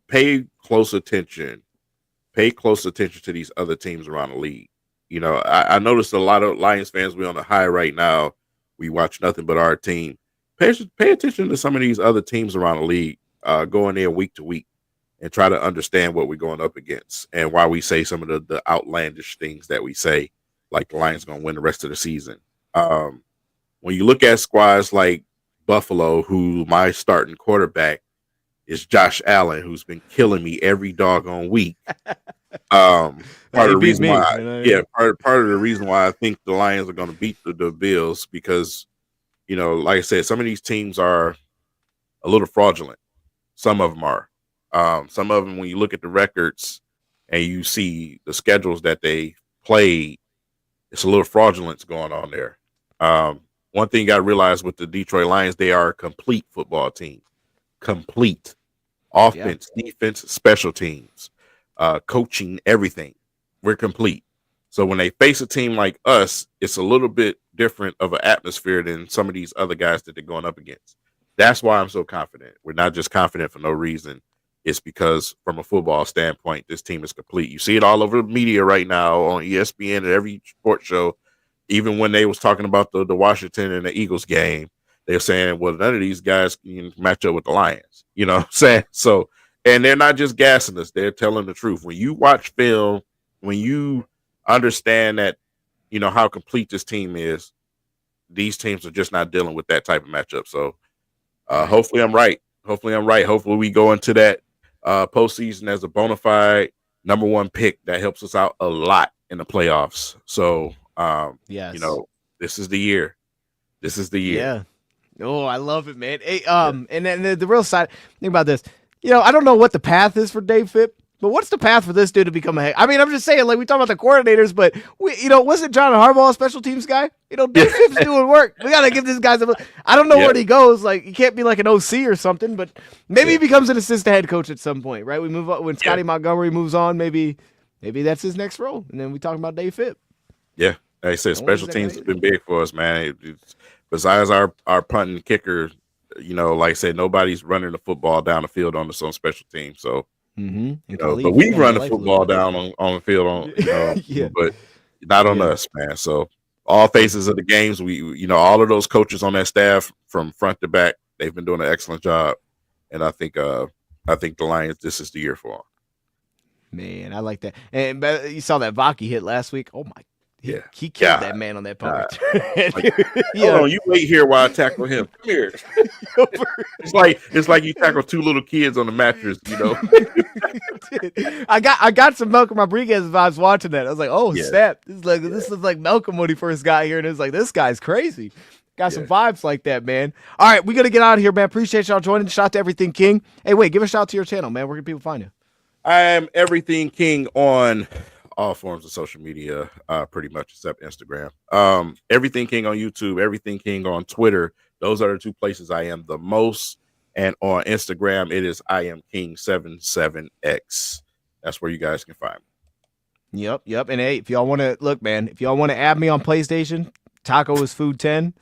pay close attention. Pay close attention to these other teams around the league. I noticed a lot of Lions fans, we on the high right now. We watch nothing but our team. Pay attention to some of these other teams around the league. Going there week to week and try to understand what we're going up against and why we say some of the outlandish things that we say, like the Lions going to win the rest of the season. When you look at squads like Buffalo, who my starting quarterback is Josh Allen, who's been killing me every doggone week. Part of the reason why I think the Lions are going to beat the Bills, because, like I said, some of these teams are a little fraudulent. Some of them are. Some of them, when you look at the records and you see the schedules that they played, it's a little fraudulence going on there. One thing you got to realize with the Detroit Lions, they are a complete football team. Complete. Offense, defense, special teams, coaching, everything. We're complete. So when they face a team like us, it's a little bit different of an atmosphere than some of these other guys that they're going up against. That's why I'm so confident. We're not just confident for no reason. it's because from a football standpoint, this team is complete. You see it all over the media right now on ESPN and every sports show. Even when they was talking about the Washington and the Eagles game, they're saying, well, none of these guys can match up with the Lions. You know what I'm saying? So, and they're not just gassing us. They're telling the truth. When you watch film, when you understand that, you know, how complete this team is, these teams are just not dealing with that type of matchup. So hopefully I'm right. Hopefully we go into that postseason as a bona fide number one pick that helps us out a lot in the playoffs. So, yes, you know, this is the year. Yeah. Oh, I love it, man. Hey, and then the real side, think about this. You know, I don't know what the path is for Dave Phipp, but what's the path for this dude to become a head? I mean, I'm just saying, like, we talk about the coordinators, but wasn't John Harbaugh a special teams guy? You know, Dave Phipp's doing work. We got to give these guys I don't know where he goes. Like, he can't be like an OC or something, but maybe he becomes an assistant head coach at some point, right? We move on when Scotty Montgomery moves on, maybe that's his next role. And then we talk about Dave Phipp. Yeah. Like I said, special teams has been big for us, man. Besides our punt and kicker, you know, like I said, nobody's running the football down the field on the special team. So, you know, but we run the football down on the field, but not on us, man. So all phases of the games, we all of those coaches on that staff from front to back, they've been doing an excellent job. And I think the Lions, this is the year for them. Man, I like that. And you saw that Vaki hit last week. Oh my. He killed that man on that punt. Hold on, you wait here while I tackle him. Come here. It's like you tackle two little kids on the mattress, you know. I got some Malcolm Rodriguez vibes watching that. I was like, oh snap! This is like Malcolm when he first got here, and it's like this guy's crazy. Got some vibes like that, man. All right, we gotta get out of here, man. Appreciate y'all joining. Shout out to Everything King. Hey, wait, give a shout out to your channel, man. Where can people find you? I am Everything King on all forms of social media, pretty much except Instagram. Everything King on YouTube, Everything King on Twitter. Those are the two places I am the most. And on Instagram, it is I am King 77X. That's where you guys can find me. Yep. And hey, if y'all want to look, man, if y'all want to add me on PlayStation, Taco is Food 10.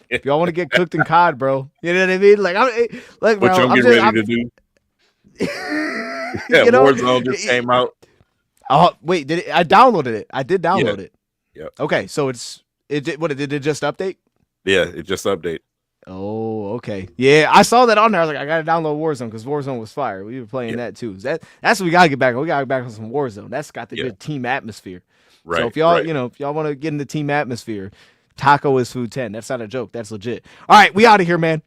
If y'all want to get cooked in COD, bro, you know what I mean? Like, what bro, I'm getting ready to do. Warzone just came out. Oh wait, I downloaded it? I did download it. Yep. Okay, so did it just update? Yeah, it just updated. Oh, okay. Yeah, I saw that on there. I was like, I gotta download Warzone because Warzone was fire. We were playing that too. That's what we gotta get back on. We gotta get back on some Warzone. That's got the good team atmosphere. Right. So if y'all want to get in the team atmosphere, Taco is Food 10. That's not a joke. That's legit. All right, we out of here, man.